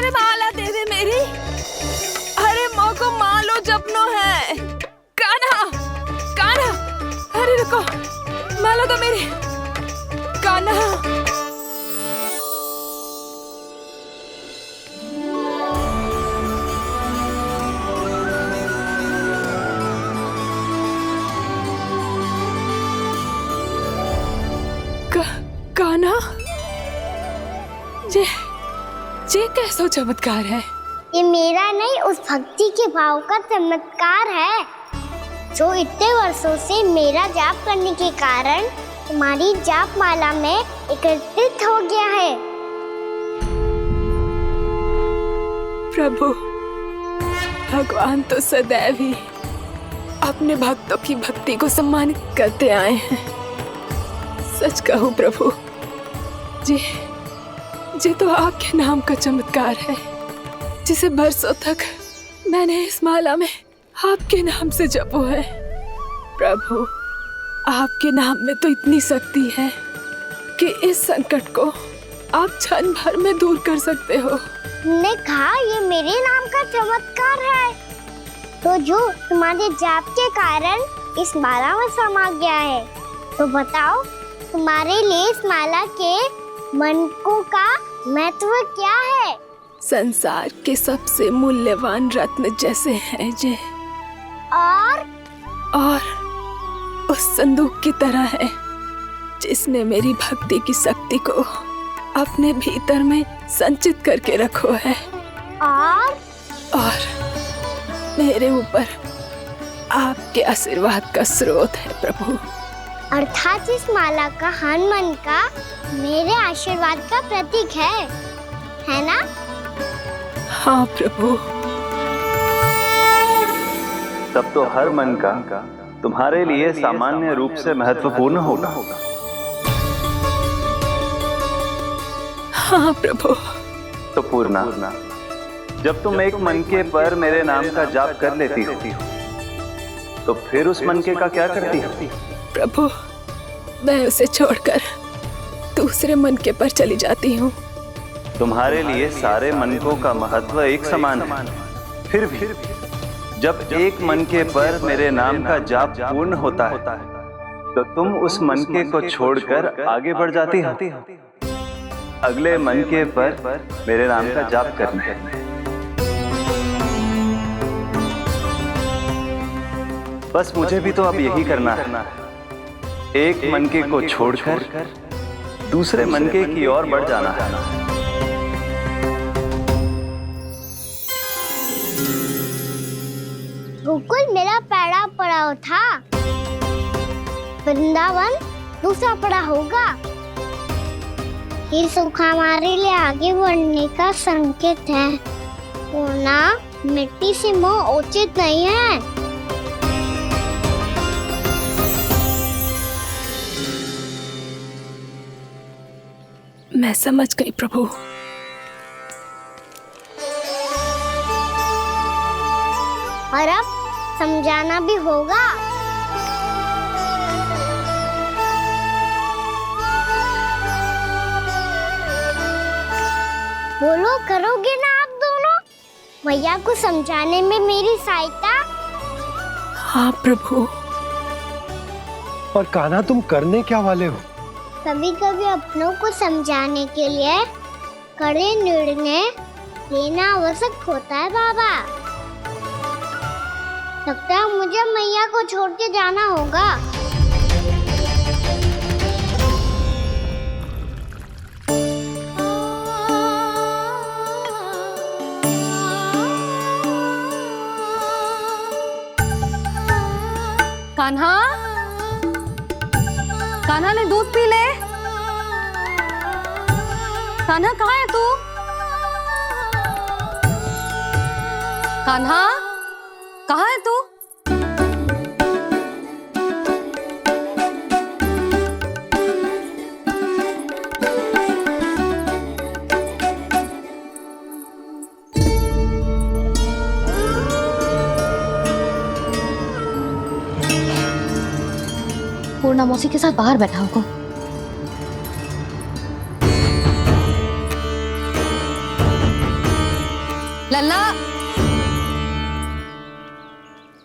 अरे माला दे दे मेरी। अरे माँ को मालो जपनो है। कान्हा, कान्हा, अरे रुको, माला तो मेरी। कान्हा, कान्हा, ये कैसा चमत्कार है? ये मेरा नहीं, उस भक्ति के भाव का चमत्कार है जो इतने वर्षों से मेरा जाप करने के कारण तुम्हारी जाप माला में एकत्रित हो गया है। प्रभु, भगवान तो सदैव ही अपने भक्तों की भक्ति को सम्मानित करते आए हैं। सच कहूं प्रभु, ये तो आपके नाम का चमत्कार है, जिसे बरसों तक मैंने इस माला में आपके नाम से जपो है। प्रभु, आपके नाम में तो इतनी शक्ति है कि इस संकट को आप क्षण भर में दूर कर सकते हो। तुमने कहा ये मेरे नाम का चमत्कार है, तो जो तुम्हारे जाप के कारण इस माला में समा गया है, तो बताओ तुम्हारे लिए इस माला के मनकों का महत्व क्या है? संसार के सबसे मूल्यवान रत्न जैसे हैं ये, और उस संदूक की तरह है जिसने मेरी भक्ति की शक्ति को अपने भीतर में संचित करके रखो है, और मेरे ऊपर आपके आशीर्वाद का स्रोत है प्रभु। अर्थात इस माला का हनुमान का मेरे आशीर्वाद का प्रतीक है ना? हाँ प्रभु। तब तो हर मन का तुम्हारे लिए सामान्य रूप से महत्वपूर्ण होगा। हाँ प्रभु। तो पूर्णा, जब तुम एक मनके पर मेरे नाम का जाप कर लेती हो, तो फिर उस मनके का क्या करती हो? प्रभु, मैं उसे छोड़कर दूसरे मनके पर चली जाती हूँ। तुम्हारे लिए सारे मनकों का महत्व एक समान है, फिर भी जब एक मनके पर मेरे नाम का जाप पूर्ण होता है, तो तुम उस मनके को छोड़कर आगे बढ़ जाती हो अगले मनके पर मेरे नाम का जाप करने। बस मुझे भी तो अब यही करना है, एक मनके को छोड़कर दूसरे मनके की ओर बढ़ जाना है। गोकुल मेरा पहला पड़ाव था, वृंदावन दूसरा पड़ाव होगा। ये सुख हमारे लिए आगे बढ़ने का संकेत है, वरना मिट्टी से मोह उचित नहीं है। मैं समझ गई प्रभु। और अब समझाना भी होगा। बोलो, करोगे ना आप दोनों? भैया को समझाने में मेरी सहायता? हाँ प्रभु। और कान्हा, तुम करने क्या वाले हो? कभी कभी अपनों को समझाने के लिए कड़े निर्णय लेना आवश्यक होता है बाबा। लगता है मुझे मैया को छोड़ के जाना होगा। कान्हा, कान्हा ने दूध पी ले। कान्हा कहाँ है तू? कान्हा, कहाँ है तू? पूर्णा मौसी के साथ बाहर बैठा होगा। लल्ला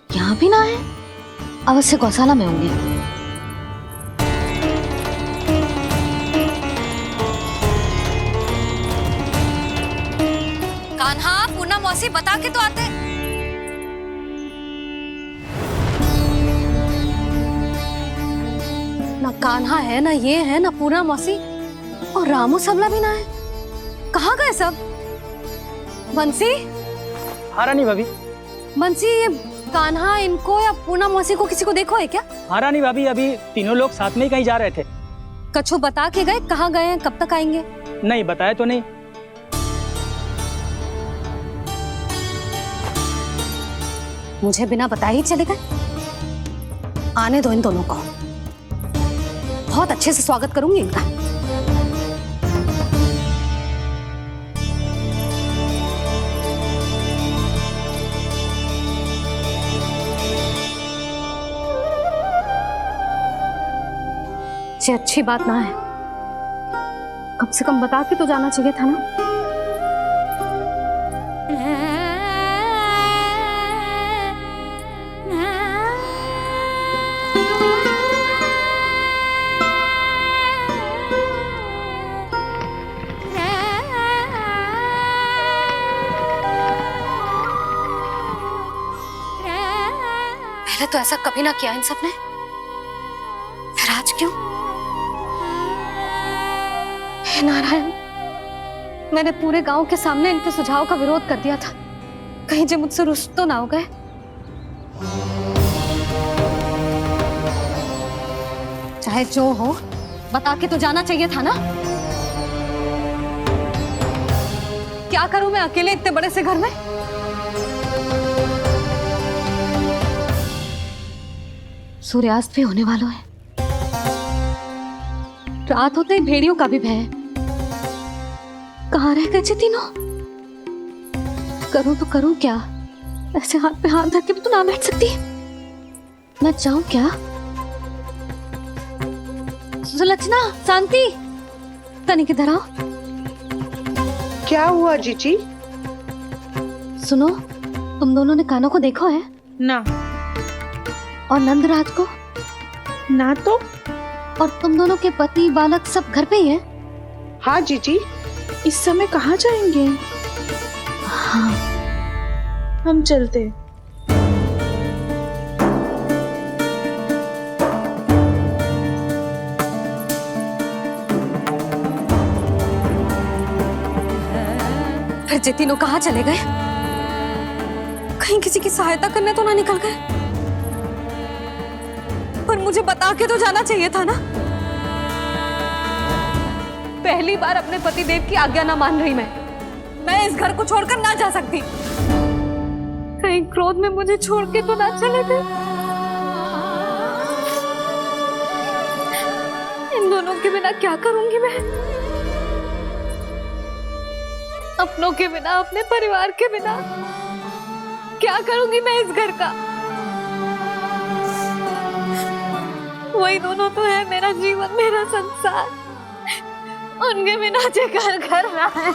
यहाँ भी ना है, अवश्य गौशाला में होंगे। कान्हा, पूना मौसी बता के तो आते। ना कान्हा है, ना ये है, ना पूना मौसी, और रामू सबला भी ना है। कहाँ गए सब? बंसी? हाँ रानी भाभी। बंसी, ये कान्हा इनको या पूना मौसी को किसी को देखो है क्या? हाँ रानी भाभी, अभी तीनों लोग साथ में ही कहीं जा रहे थे। कछु बता के गए कहाँ गए हैं, कब तक आएंगे? नहीं बताया तो नहीं। मुझे बिना बताए ही चले गए। आने दो इन दोनों को, बहुत अच्छे से स्वागत करूंगी इनका। ये अच्छी बात ना है, कम से कम बता के तो जाना चाहिए था ना। पहले तो ऐसा कभी ना किया इन सब ने, फिर आज क्यों? हे नारायण, मैंने पूरे गांव के सामने इनके सुझाव का विरोध कर दिया था, कहीं जो मुझसे रुष्ट तो ना हो गए। चाहे जो हो, बता के तो जाना चाहिए था ना। क्या करूं मैं अकेले इतने बड़े से घर में? सूर्यास्त भी होने वाला है, रात होते ही भेड़ियों का भी भय है। कहाँ रह गए तीनों? करूं तो करूं क्या? ऐसे हाथ पे हाथ धर के भी तो ना बैठ सकती। मैं जाऊं क्या? सुलक्षणा, शांति, तनी किधर आओ। क्या हुआ जीजी? सुनो, तुम दोनों ने कानों को देखो है? ना। और नंदराज को? ना तो। और तुम दोनों के पति बालक सब घर पे ही हैं? हाँ जीजी। इस समय कहाँ जाएंगे? हाँ। हम चलते। फिर ये तीनों कहाँ चले गए? कहीं किसी की सहायता करने तो ना निकल गए? पर मुझे बता के तो जाना चाहिए था ना। पहली बार अपने पतिदेव की आज्ञा ना मान रही मैं इस घर को छोड़कर ना जा सकती। कहीं क्रोध में मुझे छोड़ के तो ना चले गए। इन दोनों के बिना क्या करूंगी मैं? अपनों के बिना, अपने परिवार के बिना क्या करूंगी मैं इस घर का? वही दोनों तो है मेरा जीवन, मेरा संसार। उनके बिना जो घर घर रहा है।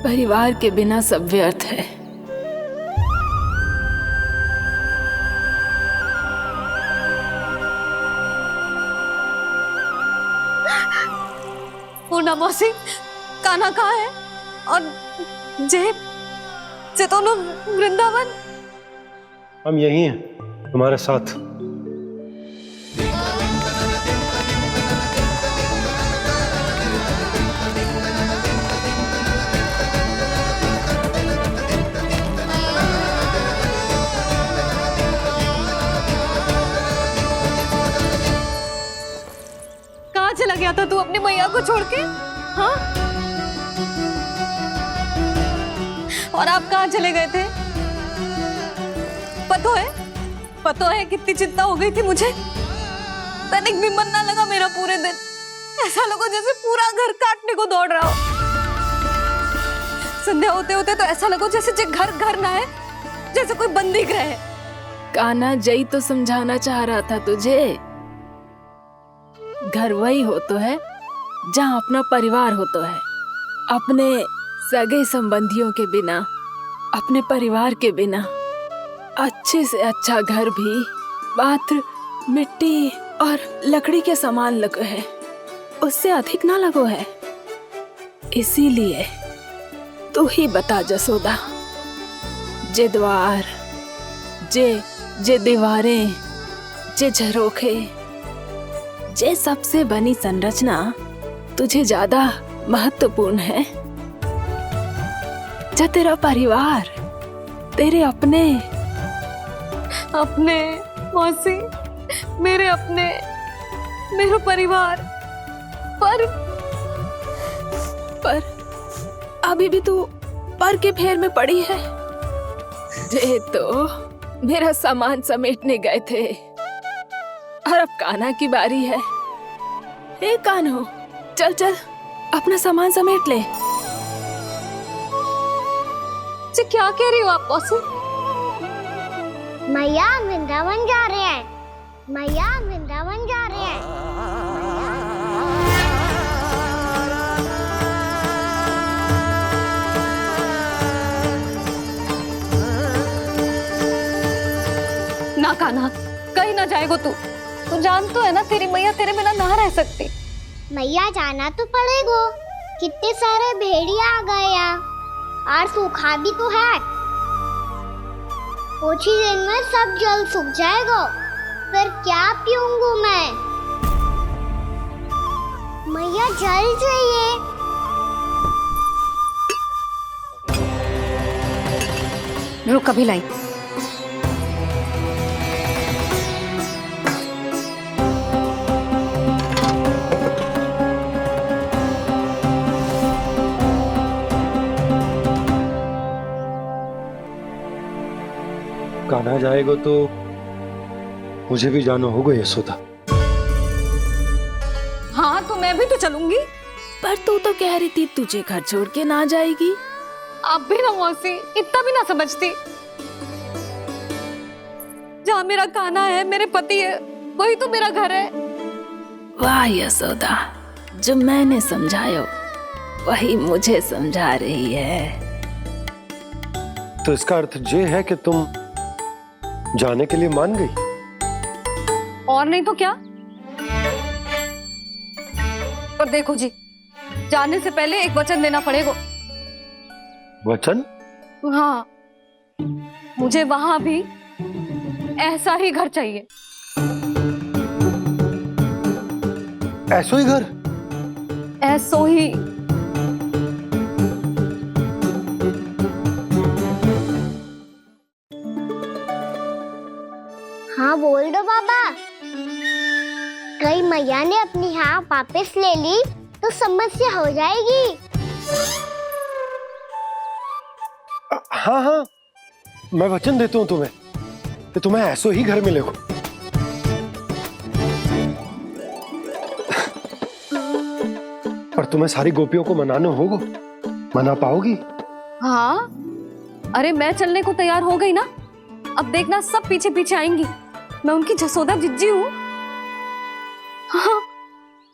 परिवार के बिना सब व्यर्थ है। पूना मौसी, कान्हा कहाँ है? और जे दोनों वृंदावन? हम यही हैं तुम्हारे साथ। कहाँ चला गया था तू अपनी मैया को छोड़ के? हाँ? और आप कहाँ चले गए थे? पतो है कितनी चिंता हो गई थी मुझे। तनिक भी मन ना लगा मेरा पूरे दिन। ऐसा लगा जैसे पूरा घर काटने को दौड़ रहा हो। संध्या होते होते तो ऐसा लगो जैसे जे घर घर ना है, जैसे कोई बंदी गृह है। कान्हा जय तो समझाना चाह रहा था तुझे। घर वही हो तो है जहाँ अपना परिवार हो तो है। अपने सगे संबंधियों के बिना, अपने परिवार के बिना अच्छे से अच्छा घर भी पात्र मिट्टी और लकड़ी के समान लगो है, उससे अधिक ना लगो है। इसीलिए तू ही बता जसोदा, जे द्वार, जे दीवारें, जे झरोखे, जे सबसे बनी संरचना तुझे ज्यादा महत्वपूर्ण है? जा तेरा परिवार, तेरे अपने मौसी, मेरे अपने, मेरा परिवार, पर अभी भी तू पर के फेर में पड़ी है। जे तो मेरा सामान समेटने गए थे और अब कान्हा की बारी है। हे कान्हो, चल चल अपना सामान समेट ले। जी क्या कह रही हो आप मौसी? मैया वृंदावन जा रहे हैं, मैया वृंदावन जा रहे हैं। ना कान्हा, कहीं ना जाएगो तू जान तो है ना तेरी मैया तेरे बिना ना रह सकती। मैया जाना तो पड़ेगा, कितने सारे भेड़िया आ गए यहाँ और सूखा भी तो है। कुछ ही दिन में सब जल सूख जाएगा, फिर क्या पीऊंगा मैं? मैया जल चाहिए। रुक अभी लाई। कान्हा जाएगा तो मुझे भी जाना होगा यशोदा। हाँ तो मैं भी तो चलूंगी। पर तू तो कह रही थी तुझे घर छोड़ के ना जाएगी। आप भी ना मौसी, इतना भी ना समझती। जहाँ मेरा कान्हा है, मेरे पति है, वही तो मेरा घर है। वाह यशोदा, जो मैंने समझायो वही मुझे समझा रही है। तो इसका अर्थ ये है कि तुम जाने के लिए मान गई? और नहीं तो क्या। और देखो जी, जाने से पहले एक वचन देना पड़ेगा। वचन? हाँ, मुझे वहां भी ऐसा ही घर चाहिए। ऐसो ही घर? ऐसो ही। हाँ बोल दो बाबा। कहीं मैया ने अपनी हाँ वापस ले ली तो समस्या हो जाएगी। हाँ हाँ, मैं वचन देता हूँ तुम्हें कि तुम्हें ऐसो ही घर मिलेगा। पर तुम्हें सारी गोपियों को मनाना होगा। मना पाओगी? हाँ, अरे मैं चलने को तैयार हो गई ना। अब देखना सब पीछे पीछे आएंगी। मैं उनकी जसोदा जिज्जी हूँ। हाँ,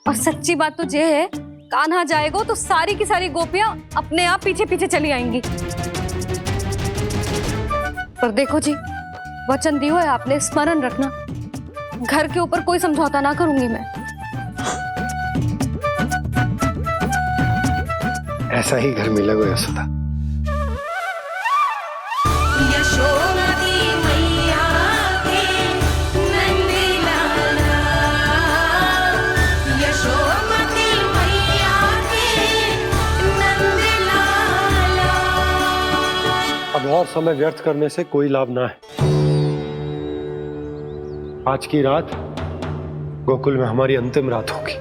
और सच्ची बात तो ये है, कान्हा जाएगा तो सारी की सारी गोपियां अपने आप पीछे पीछे चली आएंगी। पर देखो जी, वचन दियो है आपने, स्मरण रखना। घर के ऊपर कोई समझौता ना करूंगी मैं। ऐसा ही घर मिलेगा यशोदा। अब और समय व्यर्थ करने से कोई लाभ ना है। आज की रात गोकुल में हमारी अंतिम रात होगी।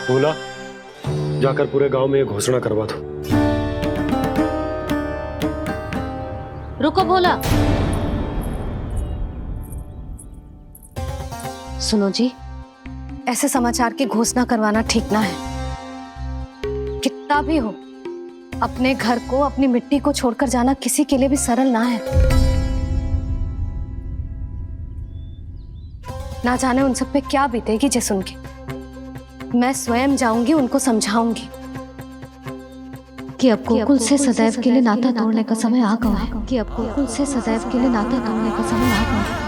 बोला, जाकर पूरे गांव में ये घोषणा करवा दो। रुको भोला, सुनो जी, ऐसे समाचार की घोषणा करवाना ठीक ना है। कितना भी हो, अपने घर को, अपनी मिट्टी को छोड़कर जाना किसी के लिए भी सरल ना है। ना जाने उन सब पे क्या बीतेगी जे सुन के। मैं स्वयं जाऊंगी, उनको समझाऊंगी कि अब गोकुल से सदैव के लिए नाता तोड़ने का समय आ गया है। कि अब गोकुल से सदैव के लिए नाता तोड़ने का समय आ गया है।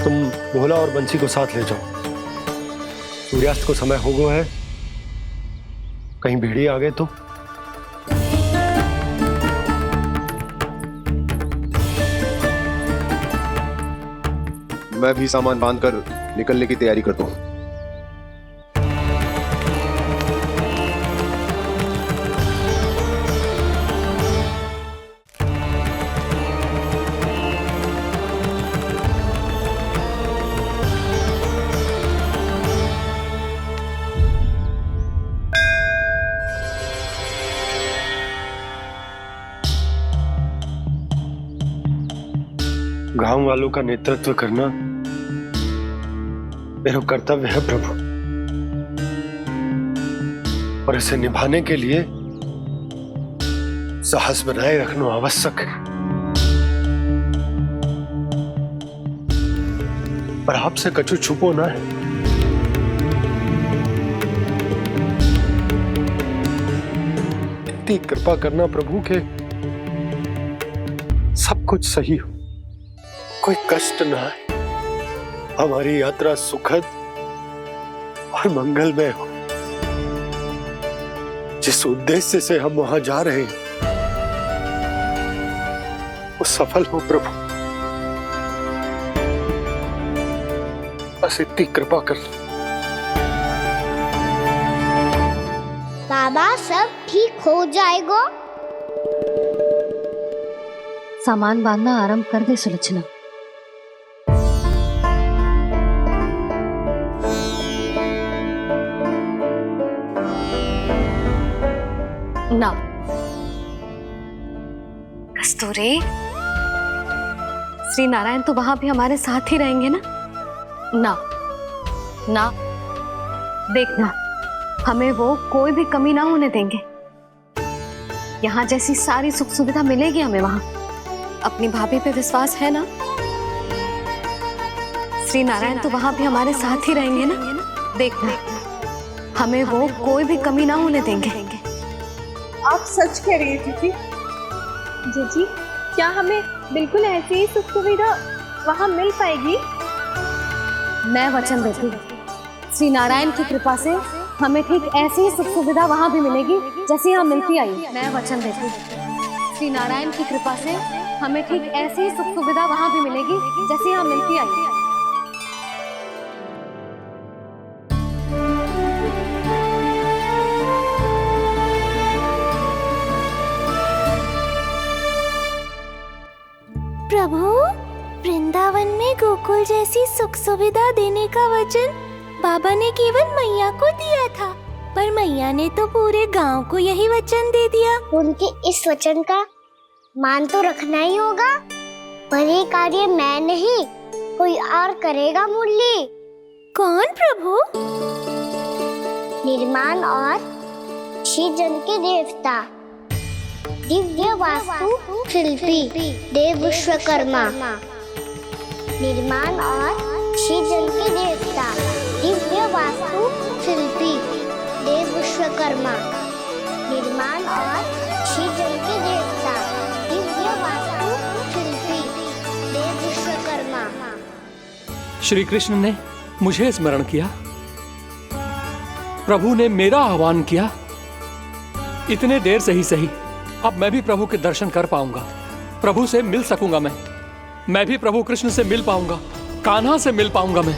तुम भोला और बंसी को साथ ले जाओ। सूर्यास्त को समय हो गया है, कहीं भेड़िए आ गए तो। मैं भी सामान बांधकर निकलने की तैयारी करता हूँ। गांव वालों का नेतृत्व करना मेरा कर्तव्य है प्रभु, और इसे निभाने के लिए साहस बनाए रखना आवश्यक है। पर आपसे कछु छुपो ना है। इतनी कृपा करना प्रभु के सब कुछ सही हो, कोई कष्ट ना आए, हमारी यात्रा सुखद और मंगलमय हो। जिस उद्देश्य से हम वहां जा रहे हैं वो सफल हो प्रभु, बस इतनी कृपा कर। बाबा सब ठीक हो जाएगा। सामान बांधना आरंभ कर दे सुलोचना। ना कस्तूरी, श्री नारायण तो वहां भी हमारे साथ ही रहेंगे ना? ना ना, देखना, हमें वो कोई भी कमी ना होने देंगे। यहाँ जैसी सारी सुख सुविधा मिलेगी हमें वहां। अपनी भाभी पे विश्वास है ना? श्री नारायण तो वहां भी हमारे साथ ही रहेंगे ना? देखना, हमें वो कोई भी कमी ना होने देंगे। आप सच कह रही है जीजी। जीजी, क्या हमें बिल्कुल ऐसी ही सुख सुविधा वहाँ मिल पाएगी? मैं वचन देती हूँ, श्री नारायण की कृपा से हमें ठीक ऐसी ही सुख सुविधा वहाँ भी मिलेगी जैसी यहाँ मिलती आई। मैं वचन देती हूँ, श्री नारायण की कृपा से हमें ठीक ऐसी ही सुख सुविधा वहाँ भी मिलेगी जैसी यहाँ मिलती आई। प्रभु, वृंदावन में गोकुल जैसी सुख सुविधा देने का वचन बाबा ने केवल मैया को दिया था, पर मैया ने तो पूरे गांव को यही वचन दे दिया। उनके इस वचन का मान तो रखना ही होगा, पर ये कार्य मैं नहीं, कोई और करेगा। मुरली कौन प्रभु? निर्माण और श्रीजन के देवता, दिव्य वास्तु शिल्पी देव विश्वकर्मा। निर्माण और श्रीजन के देवता, दिव्य वास्तु शिल्पी देव विश्वकर्मा। निर्माण और श्रीजन के देवता, दिव्य वास्तु शिल्पी देव विश्वकर्मा। श्री कृष्ण ने मुझे स्मरण किया, प्रभु ने मेरा आह्वान किया। इतने देर से ही सही, अब मैं भी प्रभु के दर्शन कर पाऊंगा, प्रभु से मिल सकूंगा। मैं भी प्रभु कृष्ण से मिल पाऊंगा, कान्हा से मिल पाऊंगा मैं।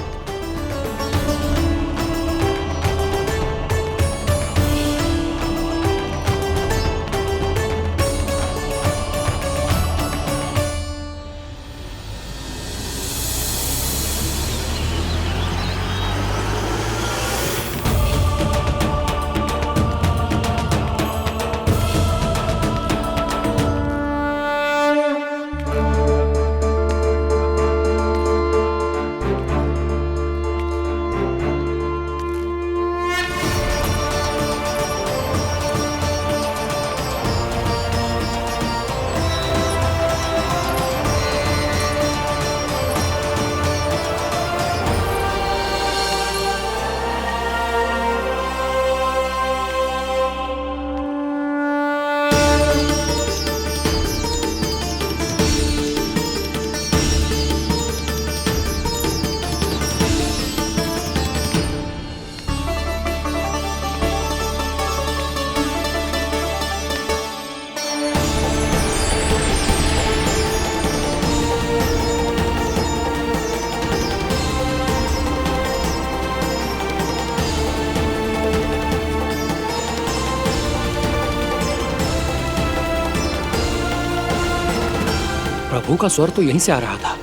प्रभु का स्वर तो यहीं से आ रहा था,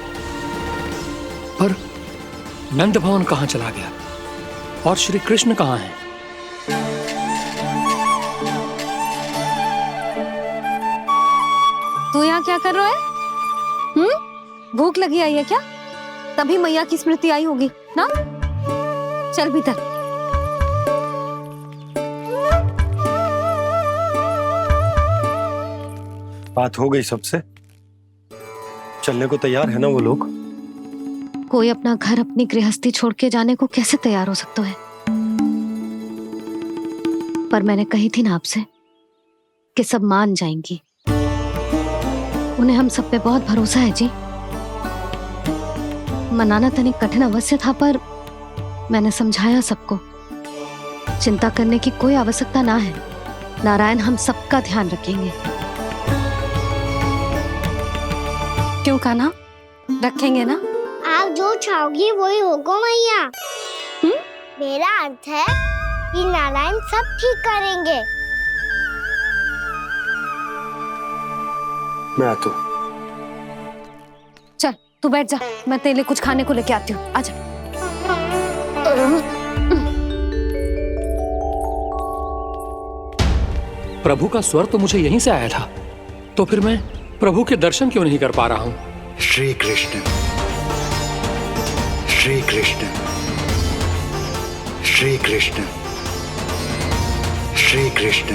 पर नंद भवन कहां चला गया और श्री कृष्ण कहां हैं? तू यहाँ क्या कर रहा है? भूख लगी आई है क्या? तभी मैया की स्मृति आई होगी ना? चल भीतर। बात हो गई सबसे? चलने को तैयार है ना वो लोग? कोई अपना घर, अपनी गृहस्थी छोड़ के जाने को कैसे तैयार हो सकता है? पर मैंने कही थी ना आपसे कि सब मान जाएंगी। उन्हें हम सब पे बहुत भरोसा है जी। मनाना तनिक कठिन अवश्य था, पर मैंने समझाया सबको। चिंता करने की कोई आवश्यकता ना है। नारायण हम सबका ध्यान रखेंगे। क्यों कान्हा, रखेंगे ना? आप जो चाहोगी वही होगा मैया। मेरा अर्थ है कि नारायण सब ठीक करेंगे। मैं आता हूं। चल तू बैठ जा, मैं तेरे लिए कुछ खाने को लेके आती हूँ। आजा। प्रभु का स्वर तो मुझे यहीं से आया था, तो फिर मैं प्रभु के दर्शन क्यों नहीं कर पा रहा हूँ? श्री कृष्ण, श्री कृष्ण, श्री कृष्ण, श्री कृष्ण,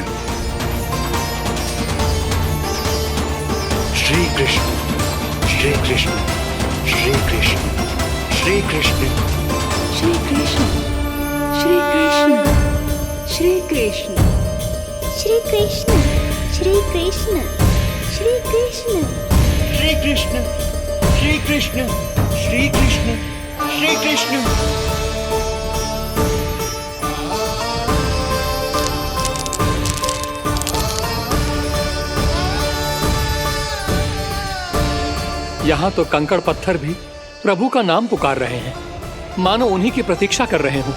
श्री कृष्ण, श्री कृष्ण, श्री कृष्ण, श्री कृष्ण, श्री कृष्ण, श्री कृष्ण, श्री कृष्ण, श्री कृष्ण, श्री कृष्ण, श्री कृष्ण, श्री कृष्ण, श्री कृष्ण, श्री कृष्ण, श्री कृष्ण। यहाँ तो कंकड़ पत्थर भी प्रभु का नाम पुकार रहे हैं, मानो उन्हीं की प्रतीक्षा कर रहे हों।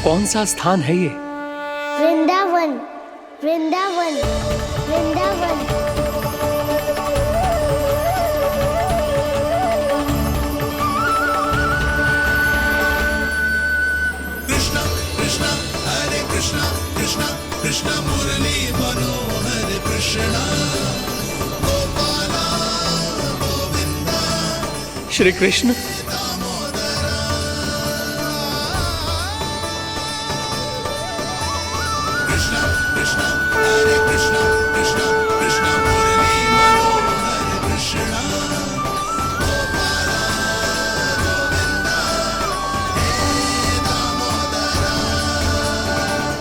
कौन सा स्थान है ये? वृंदावन, वृंदावन, वृंदावन। श्री कृष्ण,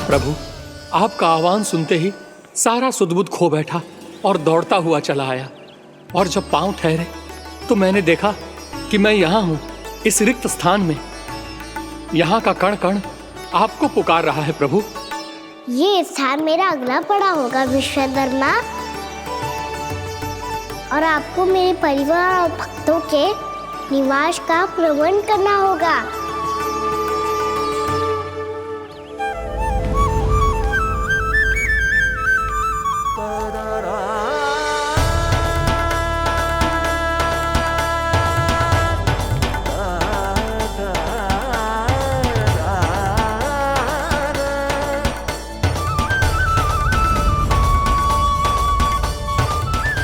प्रभु आपका आह्वान सुनते ही सारा सुध-बुध खो बैठा और दौड़ता हुआ चला आया। और जब पांव ठहरे तो मैंने देखा कि मैं यहाँ हूँ, इस रिक्त स्थान में। यहाँ का कण कण आपको पुकार रहा है प्रभु। ये स्थान मेरा अगला पड़ा होगा विश्वकर्मा, और आपको मेरे परिवार और भक्तों के निवास का प्रबंध करना होगा।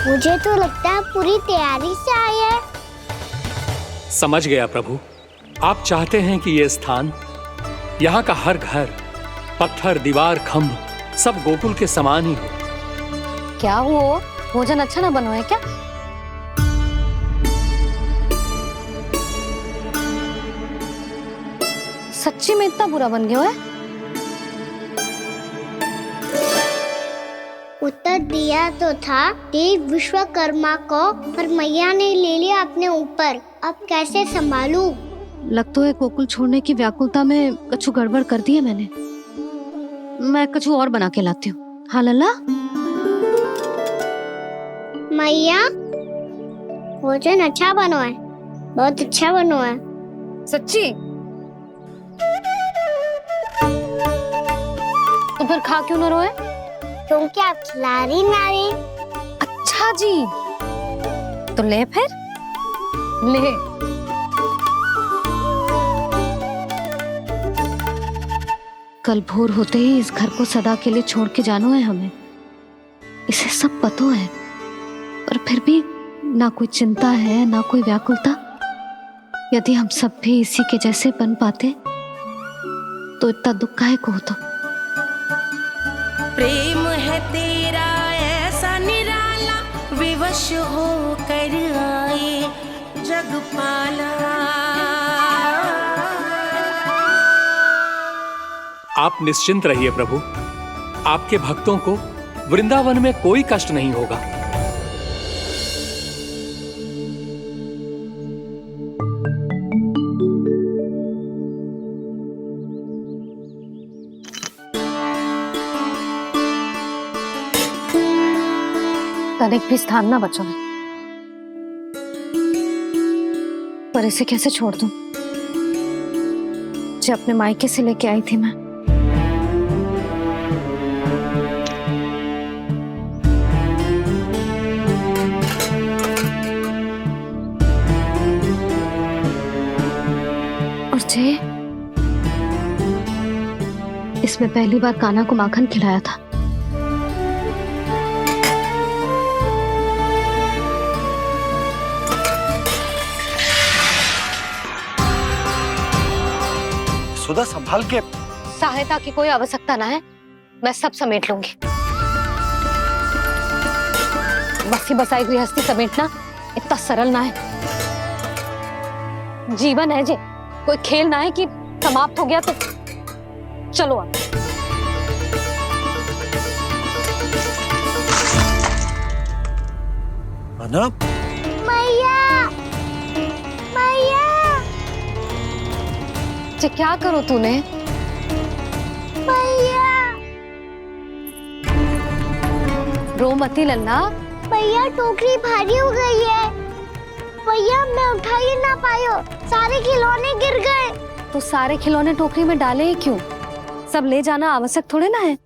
मुझे तो लगता है पूरी तैयारी से आए हैं। समझ गया प्रभु, आप चाहते हैं कि ये स्थान, यहाँ का हर घर, पत्थर, दीवार, खंभ सब गोकुल के समान ही हो। क्या हो, भोजन अच्छा ना बनो है क्या? सच्ची में इतना बुरा बन गया है? उत्तर दिया तो था देव विश्वकर्मा को, पर मैया ने ले लिया अपने ऊपर। अब कैसे संभालूं? लगता है गोकुल छोड़ने की व्याकुलता में कछु गड़बड़ कर दी है मैंने। मैं कछु और बना के लाती हूँ। हाँ लल्ला? मैया, भोजन अच्छा बनो है, बहुत अच्छा बनो है। सच्ची? तो फिर खा क्यों न रोए? तुम क्या खिला रही नारी? अच्छा, अच्छा जी, तो ले फिर ले। कल भोर होते ही इस घर को सदा के लिए छोड़ के जाना है हमें, इसे सब पता है, पर फिर भी ना कोई चिंता है ना कोई व्याकुलता। यदि हम सब भी इसी के जैसे बन पाते तो इतना दुख काहे को होता। प्रेम है तेरा ऐसा निराला, विवश हो कर आए जगपाला। आप निश्चिंत रहिए प्रभु, आपके भक्तों को वृंदावन में कोई कष्ट नहीं होगा। तनिक भी स्थान ना बचो है, पर इसे कैसे छोड़ दूं जो अपने मायके से लेके आई थी मैं। और जे इसमें पहली बार कान्हा को माखन खिलाया था। सुधा संभाल के। सहायता की कोई आवश्यकता ना है, मैं सब समेट लूंगी। बसी बसाई गृहस्थी समेटना इतना सरल ना है। जीवन है जे, कोई खेल ना है कि समाप्त हो गया तो चलो आप। अना मैया, मैया, जे क्या करो तूने? मैया, रो मती लल्ला। भैया टोकरी भारी हो गई है। भैया मैं उठा ही ना पायो, सारे खिलौने गिर गए। तो सारे खिलौने टोकरी में डाले ही क्यों? सब ले जाना आवश्यक थोड़े ना है।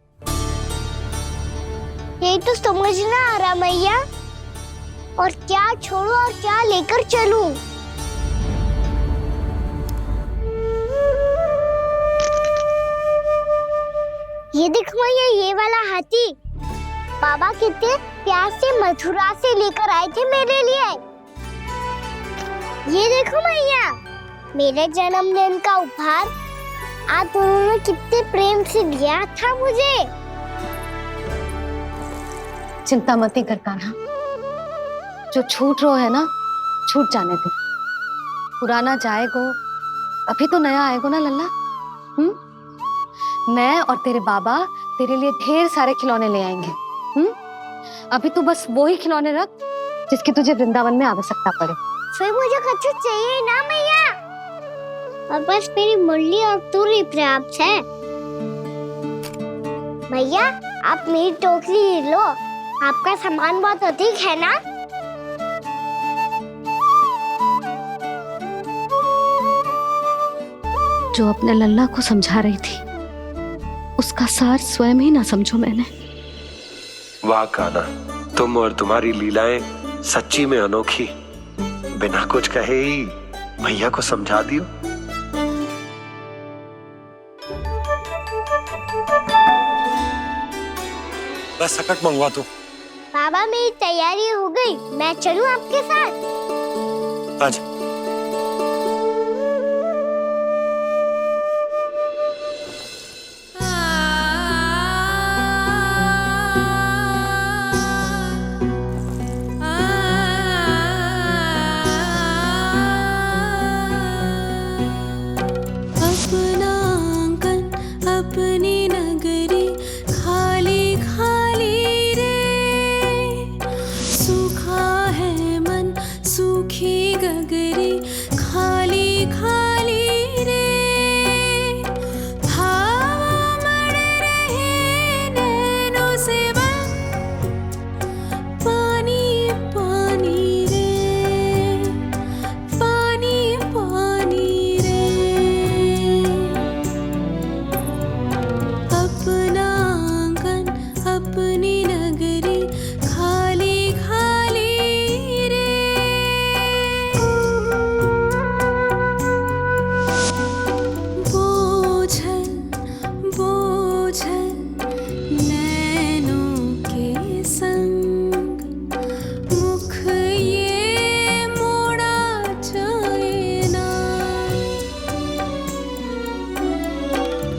यही तो समझ ना आ रहा मैया, और क्या छोड़ू और क्या लेकर चलूं? ये देखो मैया, ये वाला हाथी बाबा कितने प्यार से मथुरा से लेकर आए थे मेरे लिए। ये देखो मैया, मेरे जन्मदिन का उपहार आज उन्होंने कितने प्रेम से दिया था मुझे। चिंता मत कर कान्हा, जो छूट रो है ना छूट जाने दे। पुराना जाएगो, अभी तो नया आएगो ना लल्ला। मैं और तेरे बाबा तेरे लिए ढेर सारे खिलौने ले आएंगे। अभी तू बस वो ही खिलौने रख जिसकी तुझे वृंदावन में आवश्यकता पड़े। फिर मुझे कुछ चाहिए ना मैया, और बस मेरी मुरली और तूरी पर्याप्त है। भैया आप मेरी टोकरी लो, आपका सामान बहुत अधिक है ना। जो अपने लल्ला को समझा रही थी उसका सार स्वयं ही ना समझो मैंने। वाह कान्हा, तुम और तुम्हारी लीलाएं सच्ची में अनोखी। बिना कुछ कहे ही भैया को समझा दियो। बस सकट मंगवा दो। बाबा मेरी तैयारी हो गई, मैं चलूं आपके साथ? आजा। गगन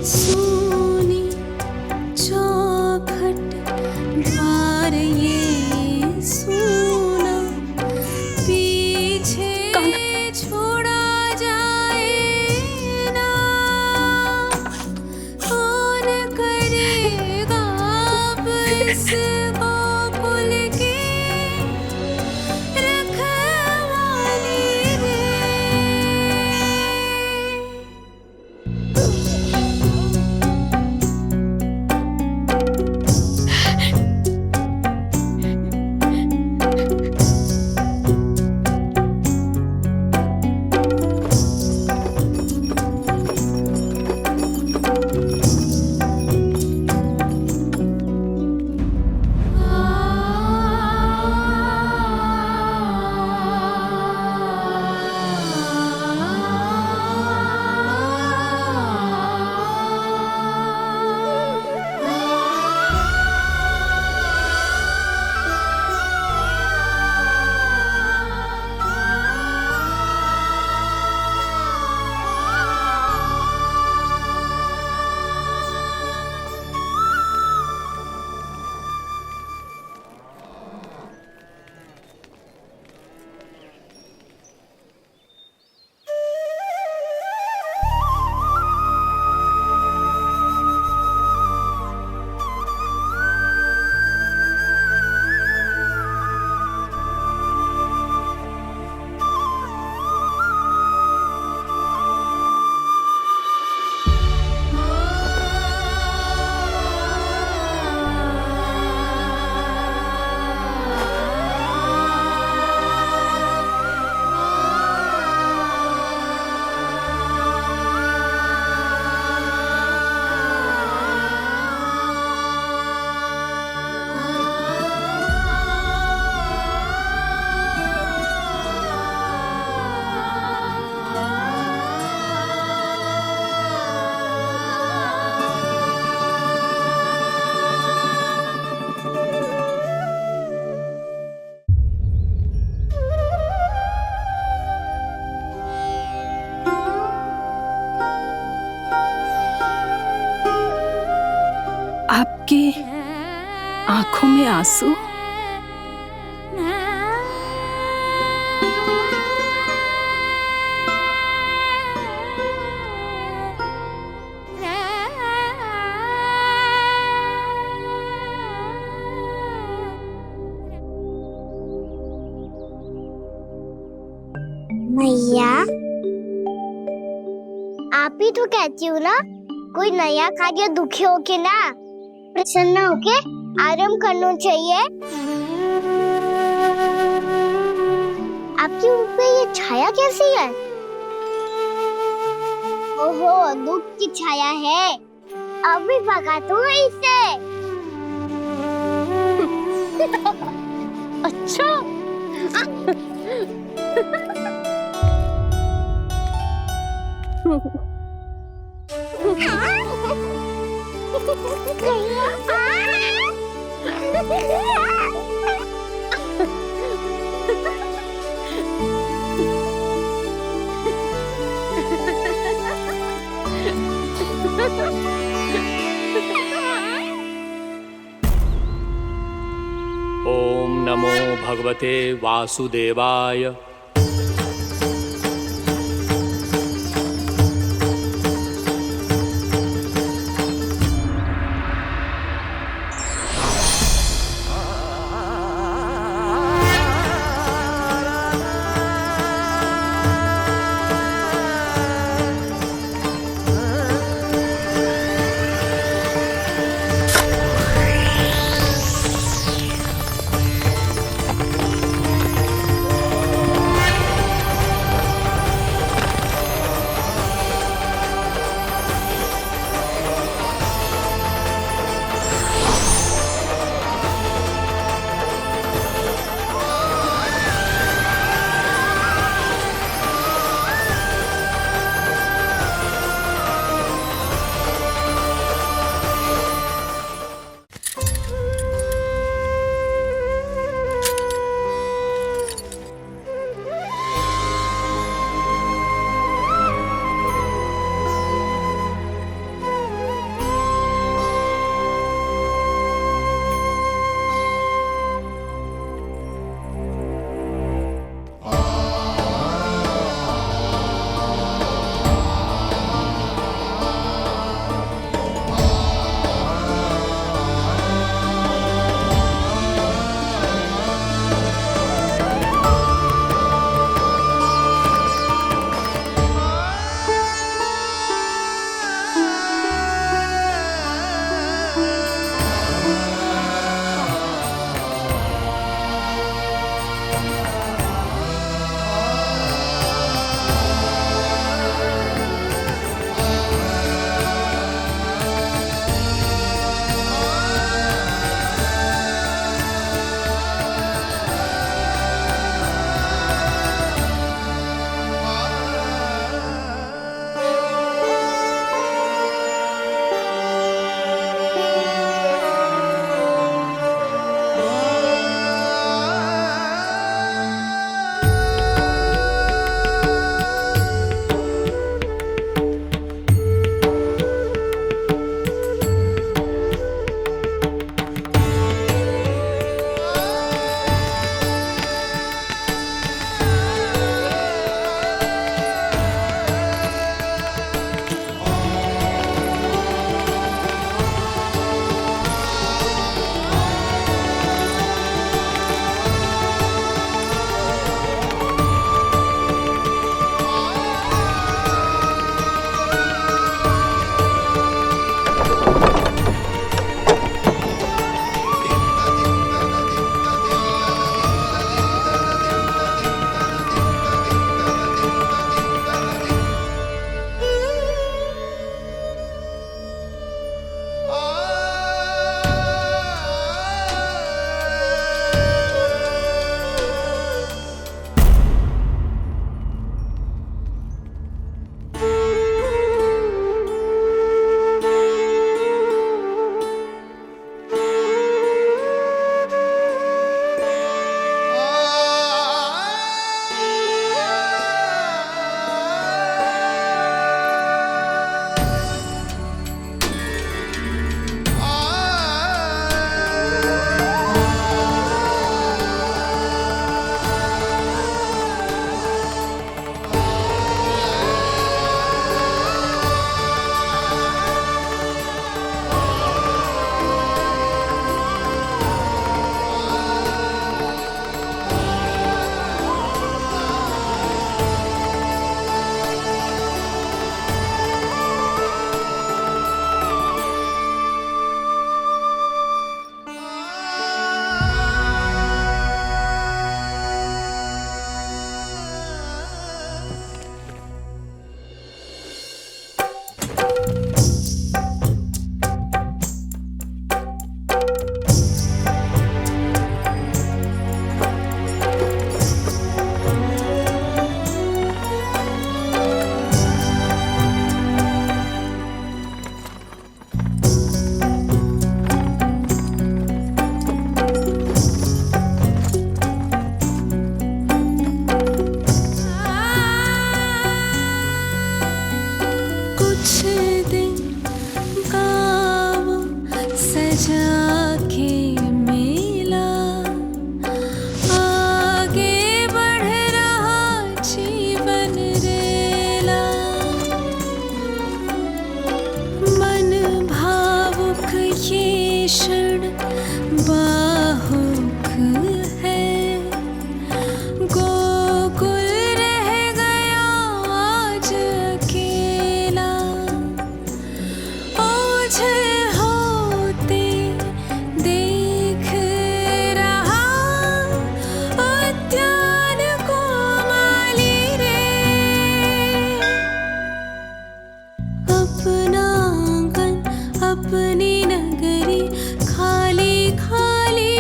सोनी चौखट द्वार ये सोना पीछे छोड़ा जाए ना, कौन करेगा अब इसको भूल के रखवाली रे। आपकी आंखों में आंसू? मैया, आप ही तो कहती हो ना, कोई नया कार्य दुखी होके ना प्रसन्न होके आराम करना चाहिए। आपकी मुंह पे ये छाया कैसी है? ओहो, दुख की छाया है। अभी भगा दूं इसे। अच्छा। ओम नमो भगवते वासुदेवाय। भीषण बाहुक है, गोकुल रह गया आज अकेला, ओझल होते देख रहा उद्यान को माली रे। अपना आंगन अपनी नगरी खाली खाली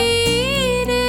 रे।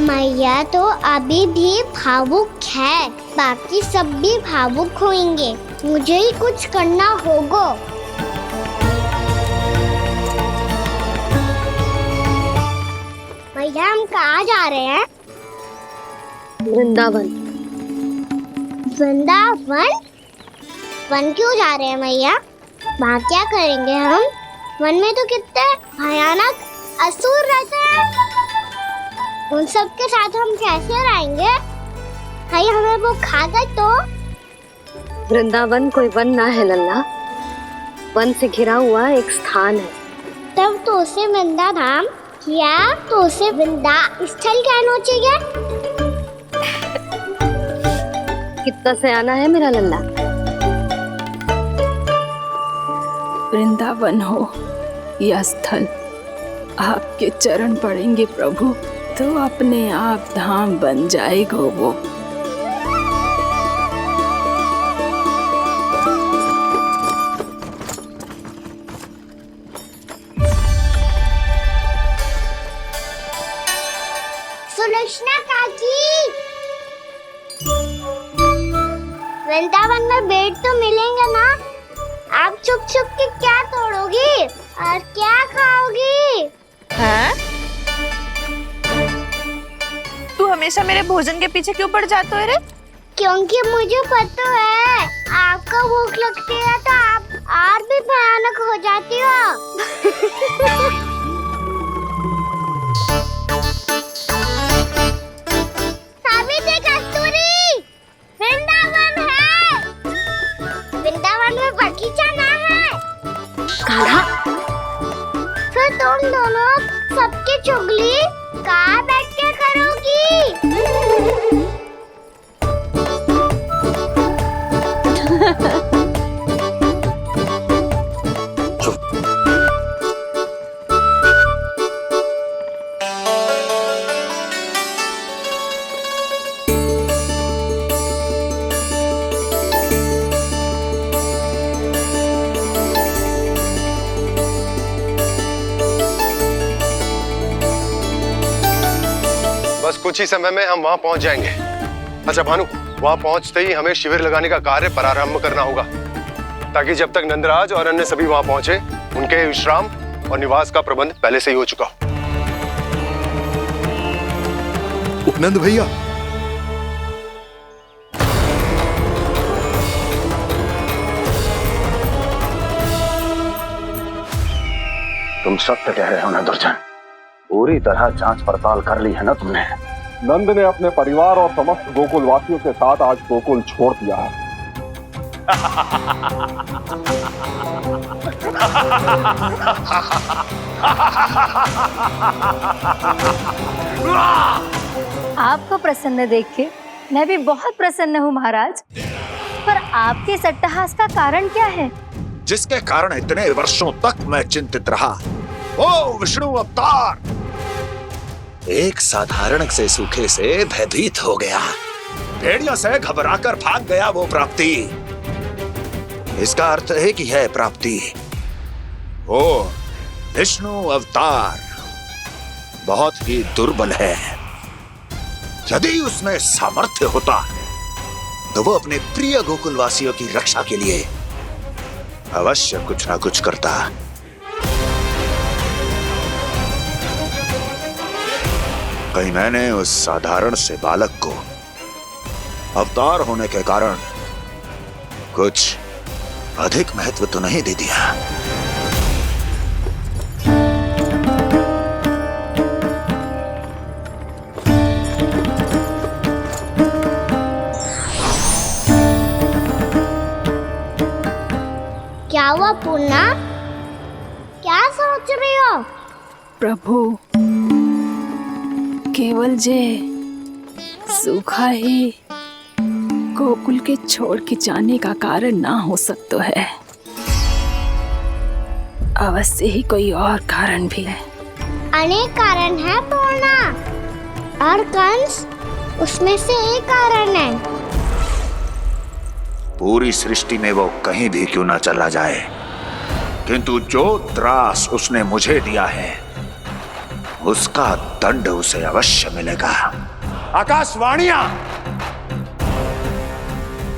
मैया तो अभी भी भावुक है, बाकी सब भी भावुक होंगे। मुझे ही कुछ करना होगा। भैया हम कहाँ जा रहे हैं? वृंदावन। वृंदावन? वन क्यों जा रहे हैं मैया? वहाँ क्या करेंगे हम? वन में तो कितने भयानक असुर रहते हैं। उन सब के साथ हम कैसे रहेंगे? कहीं हमें वो खा गए तो? वृंदावन कोई वन ना है लल्ला, वन से घिरा हुआ एक स्थान है। तब तो उसे वृंदा धाम या तो उसे वृंदा स्थल कहना चाहिए। कितना सयाना है मेरा लल्ला। वृंदावन हो या स्थल, आपके चरण पड़ेंगे प्रभु तो अपने आप धाम बन जाएगा वो। सुलक्षणा काकी, वृंदावन में बेट तो मिलेंगे ना? आप छुप छुप के क्या तोड़ोगी और क्या खाओगी? हाँ? तू हमेशा मेरे भोजन के पीछे क्यों पड़ जाते हो रे? क्योंकि मुझे पता है आपको भूख लगती है तो आप और भी भयानक हो जाती हो। सावित्री, कस्तूरी, वृंदावन है। वृंदावन में बगीचा ना है। कान्हा, फिर तुम दोनों सबकी चुगली कहाँ बैठ के करोगी? बस कुछ ही समय में हम वहां पहुंच जाएंगे। अच्छा भानु, वहां पहुंचते ही हमें शिविर लगाने का कार्य प्रारंभ करना होगा, ताकि जब तक नंदराज और अन्य सभी वहां पहुंचे उनके विश्राम और निवास का प्रबंध पहले से ही हो चुका हो। उपनंद भैया, तुम सत्य कह रहे हो ना दुर्जन? पूरी तरह जांच पड़ताल कर ली है ना तुमने? नंद ने अपने परिवार और समस्त गोकुल वासियों के साथ आज गोकुल छोड़ दिया है। आपको प्रसन्न देख के मैं भी बहुत प्रसन्न हूँ महाराज, पर आपके इस अट्टहास का कारण क्या है? जिसके कारण इतने वर्षों तक मैं चिंतित रहा, ओ विष्णु अवतार, एक साधारण से सूखे से भयभीत हो गया। भेड़ियों से घबराकर भाग गया वो प्राप्ति। इसका अर्थ एक ही है प्राप्ति, वो विष्णु अवतार बहुत ही दुर्बल है। यदि उसमें सामर्थ्य होता तो वो अपने प्रिय गोकुलवासियों की रक्षा के लिए अवश्य कुछ ना कुछ करता। कहीं मैंने उस साधारण से बालक को अवतार होने के कारण कुछ अधिक महत्व तो नहीं दे दिया। क्या हुआ पूर्णा? क्या सोच रही हो? प्रभु, केवल जे सूखा ही गोकुल के छोड़ के जाने का कारण ना हो सकता है, अवश्य ही कोई और कारण भी है। अनेक कारण है पूर्णा, और कंस उसमें से एक कारण है। पूरी सृष्टि में वो कहीं भी क्यों ना चला जाए, किंतु जो त्रास उसने मुझे दिया है उसका दंड उसे अवश्य मिलेगा।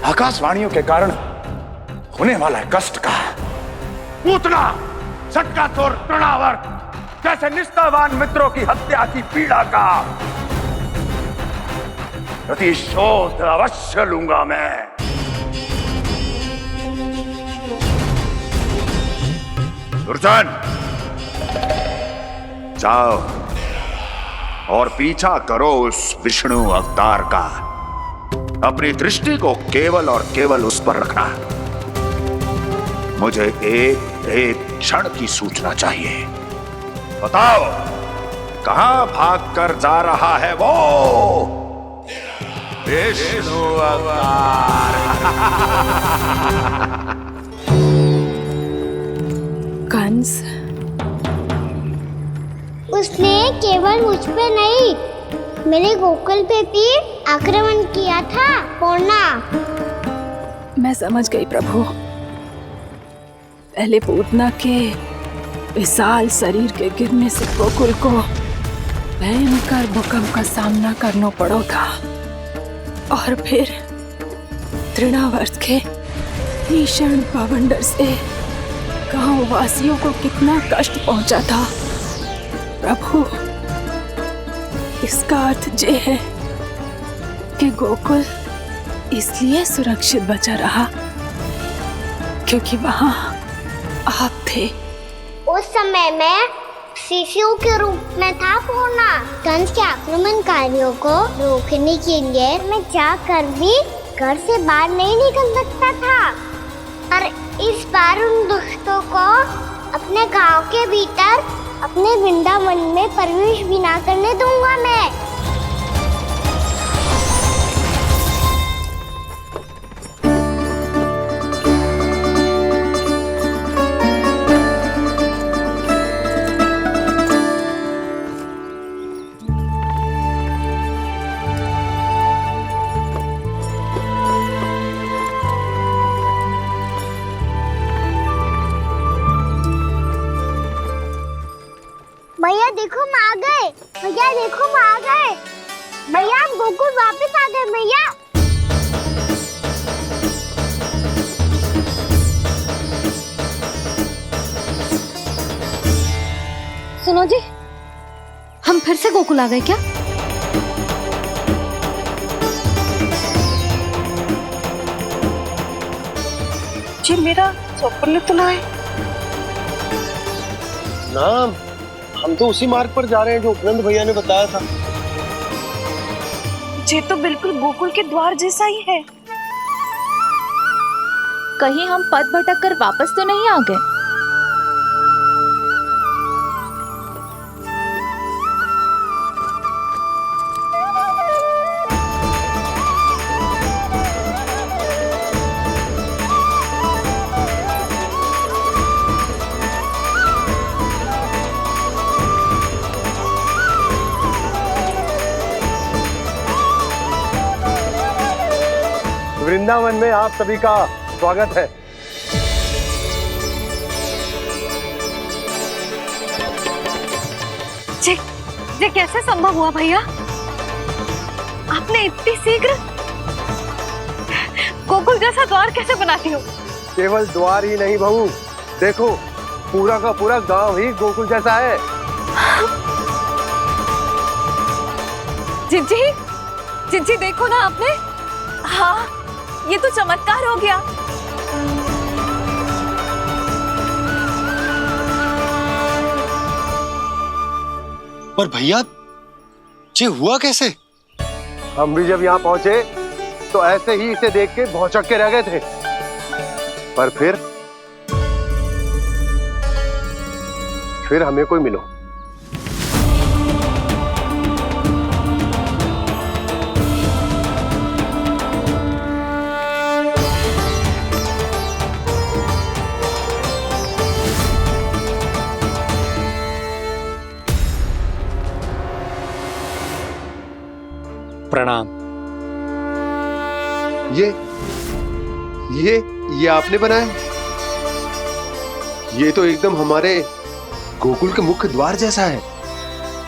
आकाशवाणियों के कारण होने वाला कष्ट का पूतना झटका तोड़ तृणावर्त जैसे निष्ठावान मित्रों की हत्या की पीड़ा का प्रतिशोध अवश्य लूंगा मैं। दुर्जन, जाओ और पीछा करो उस विष्णु अवतार का। अपनी दृष्टि को केवल और केवल उस पर रखना। मुझे एक एक क्षण की सूचना चाहिए। बताओ, कहां भागकर जा रहा है वो विष्णु अवतार? कंस, उसने केवल मुझ पे नहीं, मेरे गोकुल पे भी आक्रमण किया था पूर्णा। मैं समझ गई प्रभु। पहले पूतना के विशाल शरीर के गिरने से गोकुल को भयंकर भूकंप का सामना करना पड़ा था, और फिर तृणावर्त के भीषण पावंडर से गांव वासियों को कितना कष्ट पहुंचा था। प्रभु, इसका अर्थ ये है कि गोकुल इसलिए सुरक्षित बचा रहा क्योंकि वहां आप थे। उस समय मैं शिशु के रूप में था पूर्णा। कंस के आक्रमणकारियों को रोकने के लिए मैं जाकर भी घर से बाहर नहीं निकल सकता था, और इस बार उन दुष्टों को अपने गांव के भीतर अपने वृंदावन में प्रवेश भी ना करने दूंगा मैं। भैया देखो हम आ गए, भैया देखो हम आ गए, भैया हम गोकुल वापस आ गए भैया। सुनो जी, हम फिर से गोकुल आ गए क्या? जी मेरा स्वप्न तो ना है। ना, हम तो उसी मार्ग पर जा रहे हैं जो उपनंद भैया ने बताया था। ये तो बिल्कुल गोकुल के द्वार जैसा ही है। कहीं हम पथ भटक कर वापस तो नहीं आ गए? वृंदावन में आप सभी का स्वागत है। ये कैसे संभव हुआ भैया? आपने इतनी शीघ्र गोकुल जैसा द्वार कैसे बनाती हो? केवल द्वार ही नहीं बहू, देखो पूरा का पूरा गांव ही गोकुल जैसा है। जिज्जी, जिज्जी देखो ना आपने। हाँ, ये तो चमत्कार हो गया। पर भैया ये हुआ कैसे? हम भी जब यहाँ पहुंचे तो ऐसे ही इसे देख के भौचक के रह गए थे, पर फिर हमें कोई मिलो। प्रणाम। ये आपने बनाया? ये तो एकदम हमारे गोकुल के मुख्य द्वार जैसा है।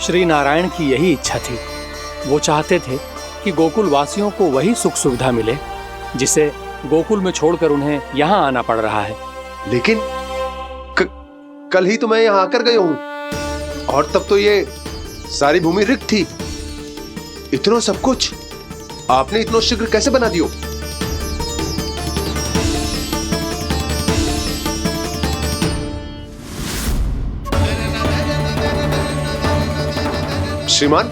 श्री नारायण की यही इच्छा थी। वो चाहते थे कि गोकुल वासियों को वही सुख सुविधा मिले जिसे गोकुल में छोड़कर उन्हें यहाँ आना पड़ रहा है। लेकिन कल ही तो मैं यहाँ आकर गया हूँ और तब तो ये सारी भूमि रिक्त थी। इतना सब कुछ आपने इतना शीघ्र कैसे बना दियो? श्रीमान,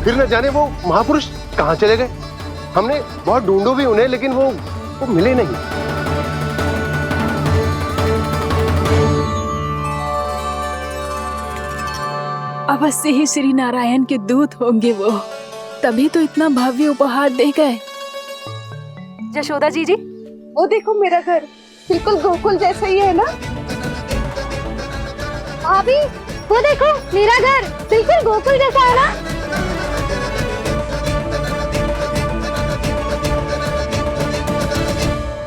फिर न जाने वो महापुरुष कहां चले गए। हमने बहुत ढूंढो भी उन्हें, लेकिन वो मिले नहीं। अवश्य ही श्री नारायण के दूत होंगे वो, तभी तो इतना भव्य उपहार दे गए। यशोदा जी, वो देखो मेरा घर बिल्कुल गोकुल जैसा ही है ना। भाभी वो देखो मेरा घर बिल्कुल गोकुल जैसा है ना।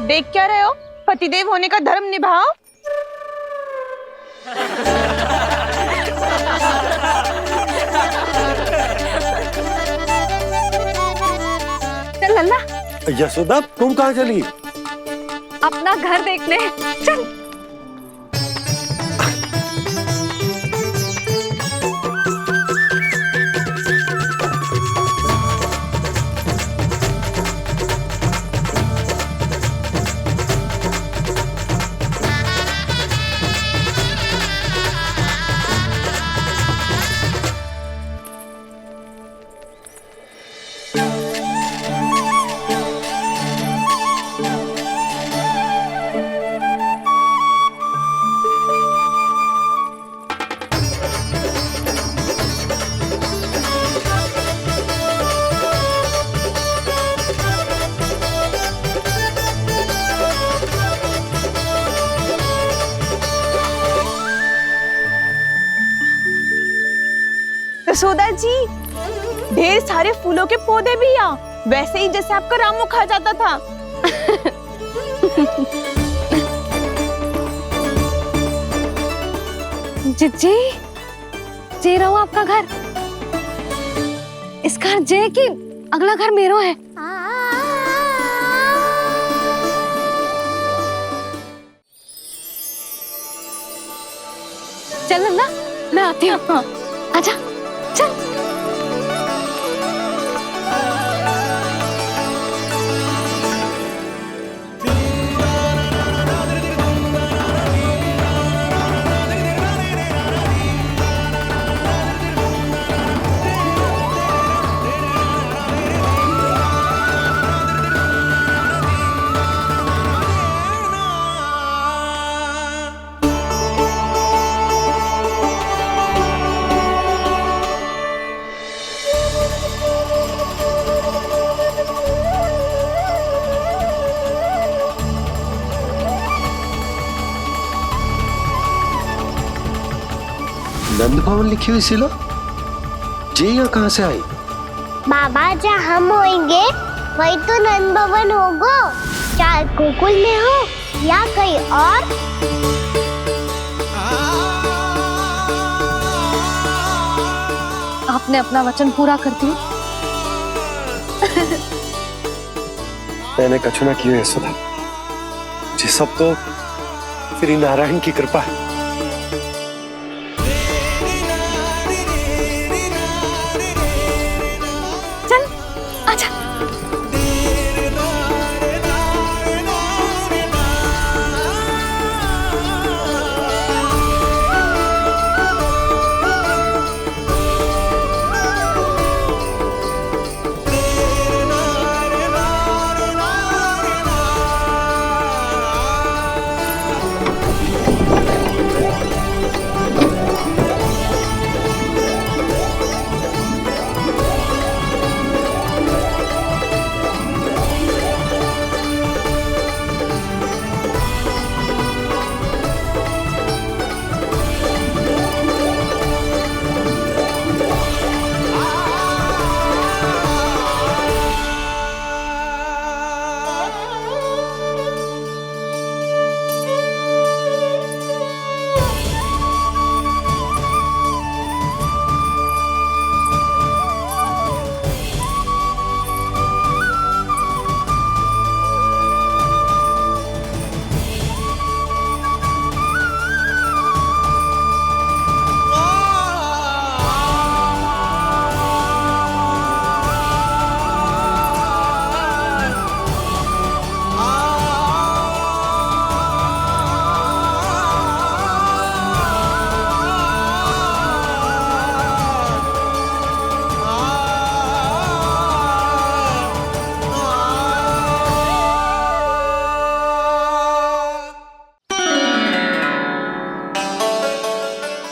देख क्या रहे हो? पतिदेव होने का धर्म निभाओ। चल लल्ला, यशोदा तुम कहाँ चली? अपना घर देखने चल। यशोदा जी, ढेर सारे फूलों के पौधे भी यहाँ, वैसे ही जैसे आपका रामू खा जाता था। जिज्जी, जे रहो आपका घर। इस घर जे की अगला घर मेरो है। चल लल्ला, मैं आती हूँ। आजा, चल। नंद भवन लिखी हुई सिला, जी यहाँ कहाँ से आई? बाबा जहाँ हम होंगे वही तो नंद भवन होगा, चाहे गोकुल में हो या कहीं और। आपने अपना वचन पूरा कर दिया। मैंने कछु ना किया यशोदा, ये सब तो श्री नारायण की कृपा है। चल आजा।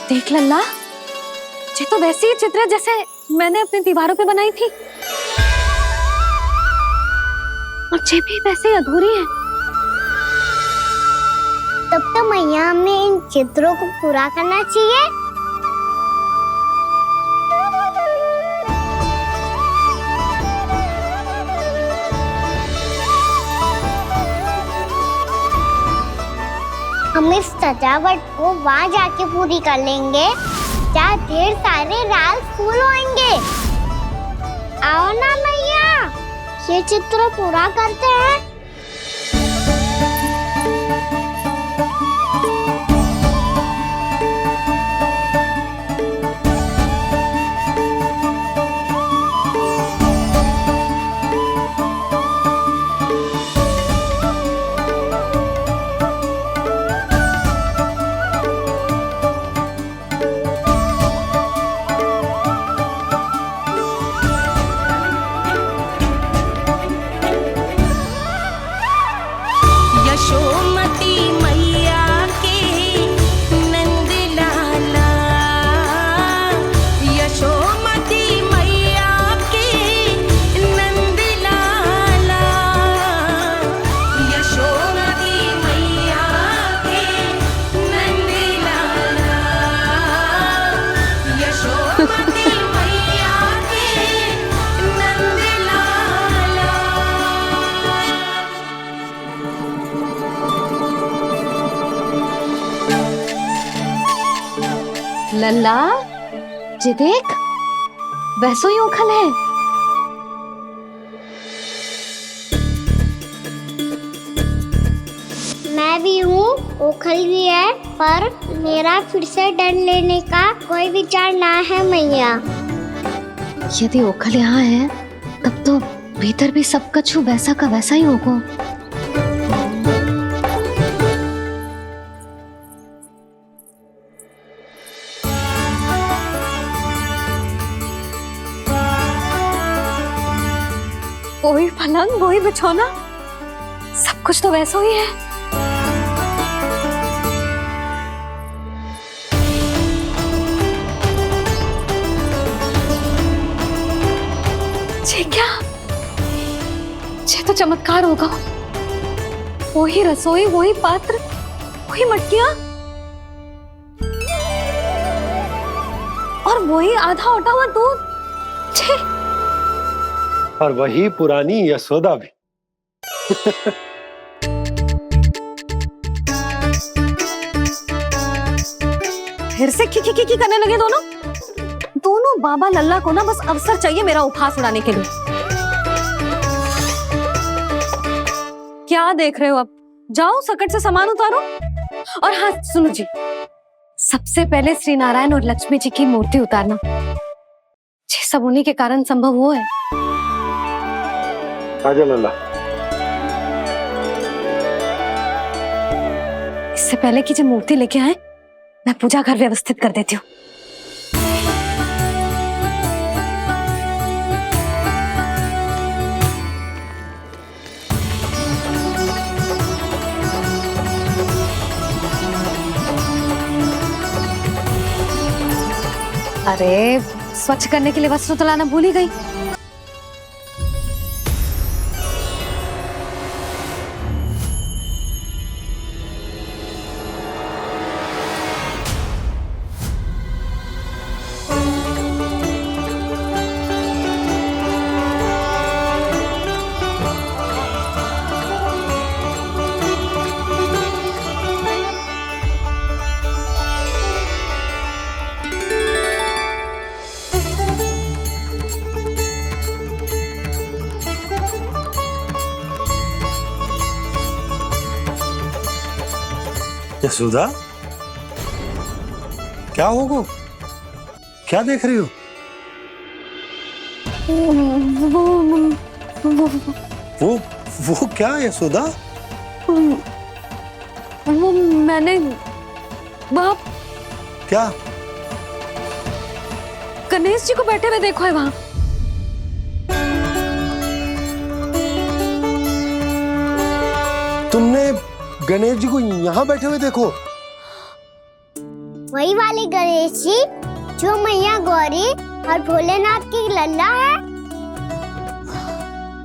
देख लल्ला, ये तो वैसी ही चित्र जैसे मैंने अपनी दीवारों पे बनाई थी, और ये भी वैसे ही अधूरी है। तब तो मैया हमें इन चित्रों को पूरा करना चाहिए। हम इस सजावट को वहाँ जाके पूरी कर लेंगे जहाँ ढेर सारे लाल फूल होंगे। आओ ना मैया, ये चित्र पूरा करते हैं। यशोमती मैया के नंद लाला, यशोमती मैया के नंद लाला, यशोमती मैया के नंद लाला, यशोमती मैया के नंद लाला। लल्ला, ये देख, वैसो ही उखल है। मैं भी हूँ, ओखल भी है, पर मेरा फिर से डर लेने का कोई विचार ना है मैया। यदि ओखल यहाँ है, तब तो भीतर भी सब कछु वैसा का वैसा ही होगा। वही पलंग, वही बिछौना, सब कुछ तो वैसा ही है। ये क्या? ये तो चमत्कार होगा। वही रसोई, वही पात्र, वही मटकियां, और वही आधा उटा हुआ दूध। छे, और वही पुरानी यशोदा भी। फिर से की करने लगे दोनों बाबा लल्ला को ना बस अवसर चाहिए मेरा उपहास उड़ाने के लिए। क्या देख रहे हो? अब जाओ सकट से सामान उतारो। और हाँ सुनो जी, सबसे पहले श्री नारायण और लक्ष्मी जी की मूर्ति उतारना। ये सब उन्हीं के कारण संभव हुआ है। आजा लल्ला। इससे पहले कि जो मूर्ति लेके आए, मैं पूजा घर व्यवस्थित कर देती हूँ। अरे स्वच्छ करने के लिए वस्त्र तो लाना भूल ही गई। यशोदा, क्या होगा? क्या देख रही हो? वो क्या यशोदा? वो मैंने बाप क्या? गणेश जी को बैठे हुए देखो है वहां। तुमने गणेश जी को यहाँ बैठे हुए देखो? वही वाले गणेश जी जो मैया गौरी और भोलेनाथ की लल्ला है।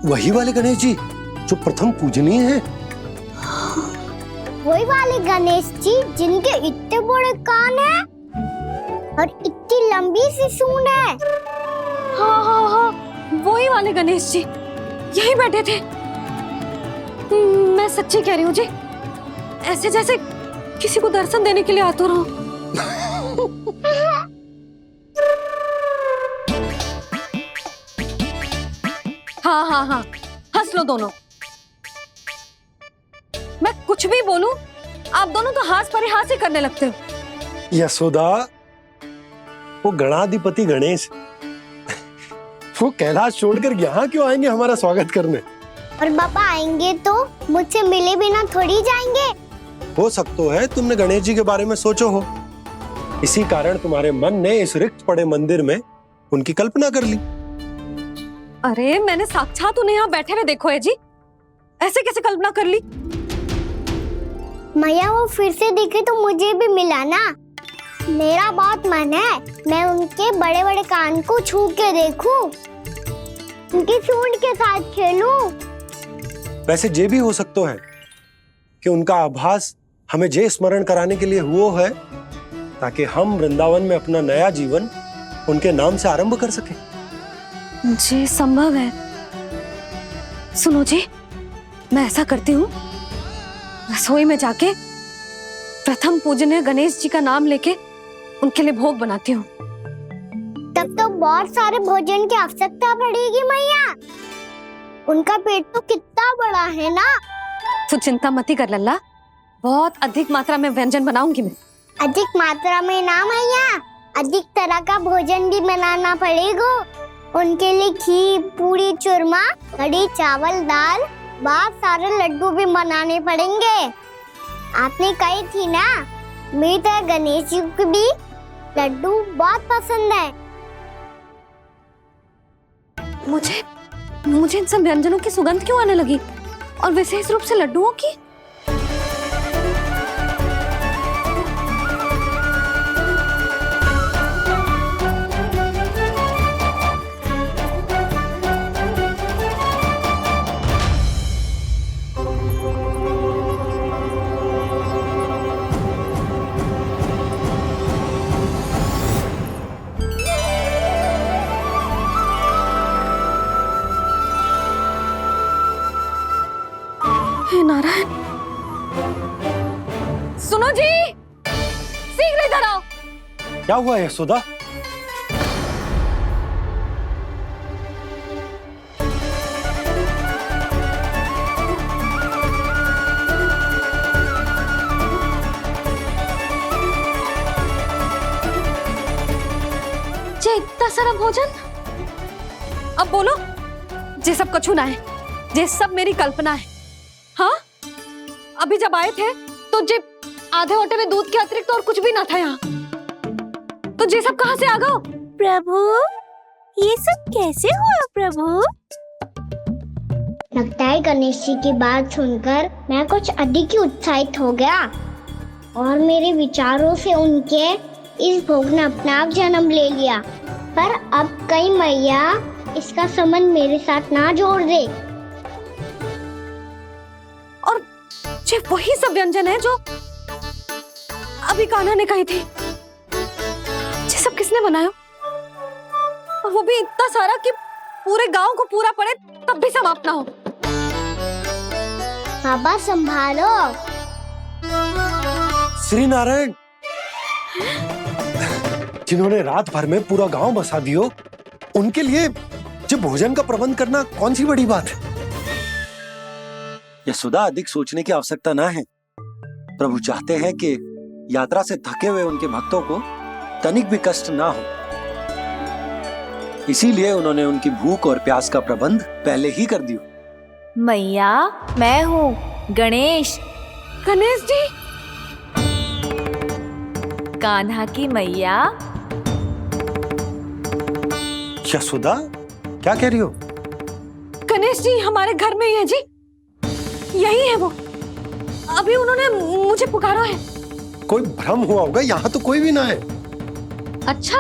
वही वाले गणेश जी जो प्रथम पूजनीय है। वही वाले गणेश जी जिनके इतने बड़े कान हैं और इतनी लंबी सी सूंड है। हाँ, वही वाले गणेश जी यही बैठे थे। मैं सच्ची कह रही हूँ जी, ऐसे जैसे किसी को दर्शन देने के लिए आतुर हो। हाँ, हंस लो दोनों। मैं कुछ भी बोलूं, आप दोनों तो हाथ परिहास ही करने लगते हो। यशोदा, वो गणाधिपति गणेश वो कैलाश छोड़कर यहाँ क्यों आएंगे हमारा स्वागत करने? और पापा आएंगे तो मुझसे मिले बिना थोड़ी जाएंगे। हो सकता है तुमने गणेश जी के बारे में सोचो हो, इसी कारण तुम्हारे मन ने इस रिक्त पड़े मंदिर में उनकी कल्पना कर ली। अरे मैंने साक्षात उन्हें यहाँ बैठे हुए देखो है जी, ऐसे कैसे कल्पना कर ली? मैया वो फिर से दिखे तो मुझे भी मिला ना। मेरा बहुत मन है मैं उनके बड़े बड़े कान को छू के देखूं, उनकी सूंड के साथ खेलूं। वैसे ये भी हो सकता है कि उनका आभास हमें जे स्मरण कराने के लिए हुआ है ताकि हम वृंदावन में अपना नया जीवन उनके नाम से आरंभ कर सके। जी संभव है। सुनो जी, मैं ऐसा करती हूँ, रसोई में जाके प्रथम पूजनीय गणेश जी का नाम लेके उनके लिए भोग बनाती हूँ। तब तो बहुत सारे भोजन की आवश्यकता पड़ेगी मैया। उनका पेट तो कितना बड़ा है ना। तू चिंता मत कर लल्ला, बहुत अधिक मात्रा में व्यंजन बनाऊंगी मैं। अधिक मात्रा में ना मैया, अधिक तरह का भोजन भी बनाना पड़ेगा। उनके लिए खीर, पूरी, चूरमा, कढ़ी, चावल, दाल, बहुत सारे लड्डू भी बनाने पड़ेंगे। आपने कही थी ना, मेरी तरह गणेश जी को भी लड्डू बहुत पसंद है। मुझे इन सब व्यंजनों की सुगंध क्यों आने लगी, और विशेष रूप से लड्डुओं की? नारायण, सुनो जी, शीघ्र इधर आओ। क्या हुआ यशोदा? जे इतना सारा भोजन, अब बोलो, जे सब कछु ना है, जे सब मेरी कल्पना है। हाँ, अभी जब आए थे तो जे आधे ओटे में दूध के अतिरिक्त और कुछ भी ना था यहाँ, तो जे सब कहाँ से आ गए? प्रभु, ये सब कैसे हुआ प्रभु? लगता है गणेश जी की बात सुनकर मैं कुछ अधिक ही उत्साहित हो गया और मेरे विचारों से उनके इस भोग ने अपना आप जन्म ले लिया। पर अब कहीं मैया इसका संबंध मेरे साथ ना जोड़ दे। और ये वही सब व्यंजन है जो अभी कान्हा ने कही थी। ये सब किसने बनाया? और वो भी इतना सारा कि पूरे गांव को पूरा पड़े तब भी समाप्त ना हो। बाबा संभालो। श्री नारायण, जिन्होंने रात भर में पूरा गांव बसा दियो, उनके लिए जो भोजन का प्रबंध करना कौन सी बड़ी बात है? यशोदा, अधिक सोचने की आवश्यकता ना है। प्रभु चाहते हैं कि यात्रा से थके हुए उनके भक्तों को तनिक भी कष्ट ना हो, इसीलिए उन्होंने उनकी भूख और प्यास का प्रबंध पहले ही कर दियो। मैया, मैं हूँ गणेश। गणेश जी, कान्हा की मैया। यशोदा, क्या कह रही हो? गणेश जी हमारे घर में ही है जी, यही है वो। अभी उन्होंने मुझे पुकारा है। कोई भ्रम हुआ होगा, यहाँ तो कोई भी ना है। अच्छा,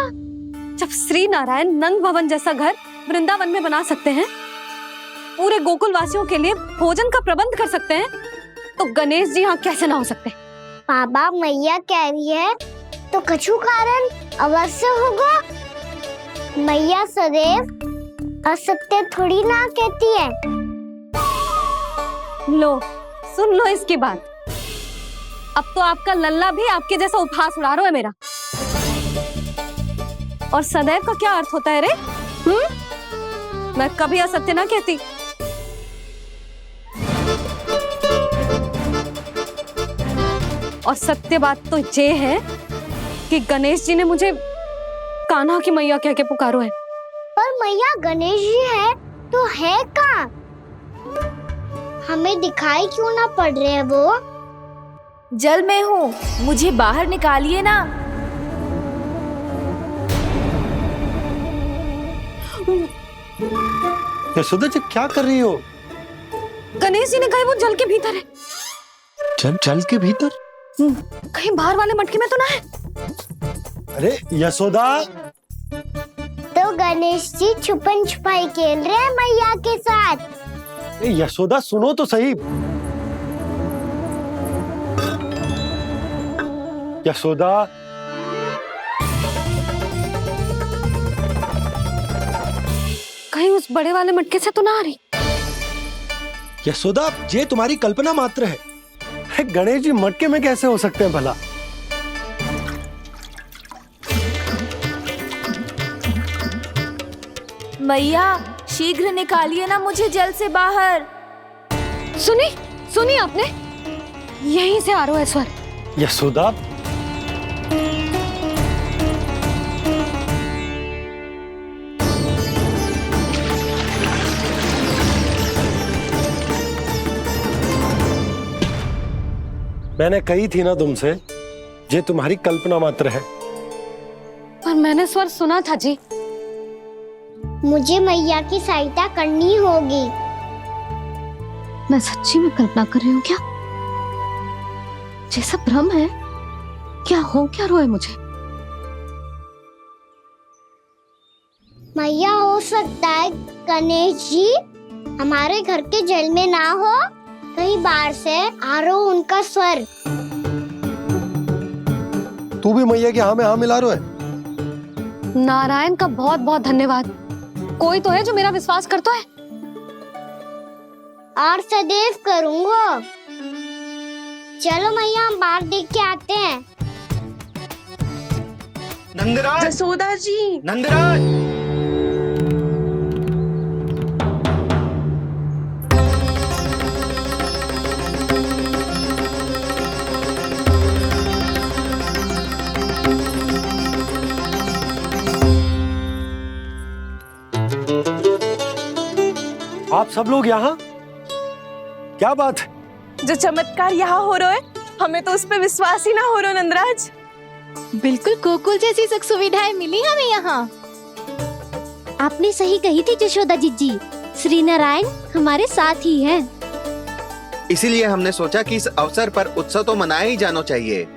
जब श्री नारायण नंद भवन जैसा घर वृंदावन में बना सकते हैं, पूरे गोकुल वासियों के लिए भोजन का प्रबंध कर सकते हैं, तो गणेश जी यहाँ कैसे ना हो सकते? बाबा, मैया कह रही है तो कछु कारण अवश्य होगा। मैया सदैव असत्य थोड़ी ना कहती है। लो, सुन लो इसकी बात। अब तो आपका लल्ला भी आपके जैसा उपहास उड़ा रहा है मेरा। और सदैव का क्या अर्थ होता है रे? मैं कभी असत्य ना कहती। और सत्य बात तो ये है कि गणेश जी ने मुझे कान्हा की मैया कह के पुकारो है। पर मैया गणेश जी है तो है कहाँ? हमें दिखाई क्यों ना पड़ रहे हैं वो? जल में हूँ, मुझे बाहर निकालिए ना। यशोदा जी, क्या कर रही हो? गणेश जी ने कहा वो जल के भीतर है। जल के भीतर? कहीं बाहर वाले मटके में तो ना है? अरे यशोदा! तो गणेश जी छुपन छुपाई खेल रहे हैं मैया के साथ। यशोदा, सुनो तो सही। यशोदा, कहीं उस बड़े वाले मटके से तो ना आ रही? यशोदा, ये तुम्हारी कल्पना मात्र है। गणेश जी मटके में कैसे हो सकते हैं भला? मैया, शीघ्र निकालिए ना मुझे जल से बाहर। सुनी आपने? यहीं से आ रहा है स्वर। यशोदा, मैंने कही थी ना तुमसे, ये तुम्हारी कल्पना मात्र है। पर मैंने स्वर सुना था जी। मुझे मैया की सहायता करनी होगी। मैं सच्ची में कल्पना कर रही हूँ क्या? ये सब भ्रम है क्या? हो क्या रहा है मुझे? मैया, हो सकता है गणेश जी हमारे घर के जल में ना हो, कहीं बाहर से आ रहा हो उनका स्वर। तू भी मैया के हाँ में हाँ मिला रहा है। नारायण का बहुत बहुत धन्यवाद। कोई तो है जो मेरा विश्वास करता है। और सदैव करूंगा। चलो मैया हम बाहर देख के आते हैं। नंदराज, जसोदा जी, नंदराज। आप सब लोग यहाँ? क्या बात है? जो चमत्कार यहाँ हो रहा है हमें तो उस पे विश्वास ही ना हो रहा नंदराज। बिल्कुल गोकुल जैसी सुख सुविधाएं मिली हमें यहाँ। आपने सही कही थी जशोदा जीजी, श्री नारायण हमारे साथ ही हैं। इसीलिए हमने सोचा कि इस अवसर पर उत्सव तो मनाया ही जाना चाहिए।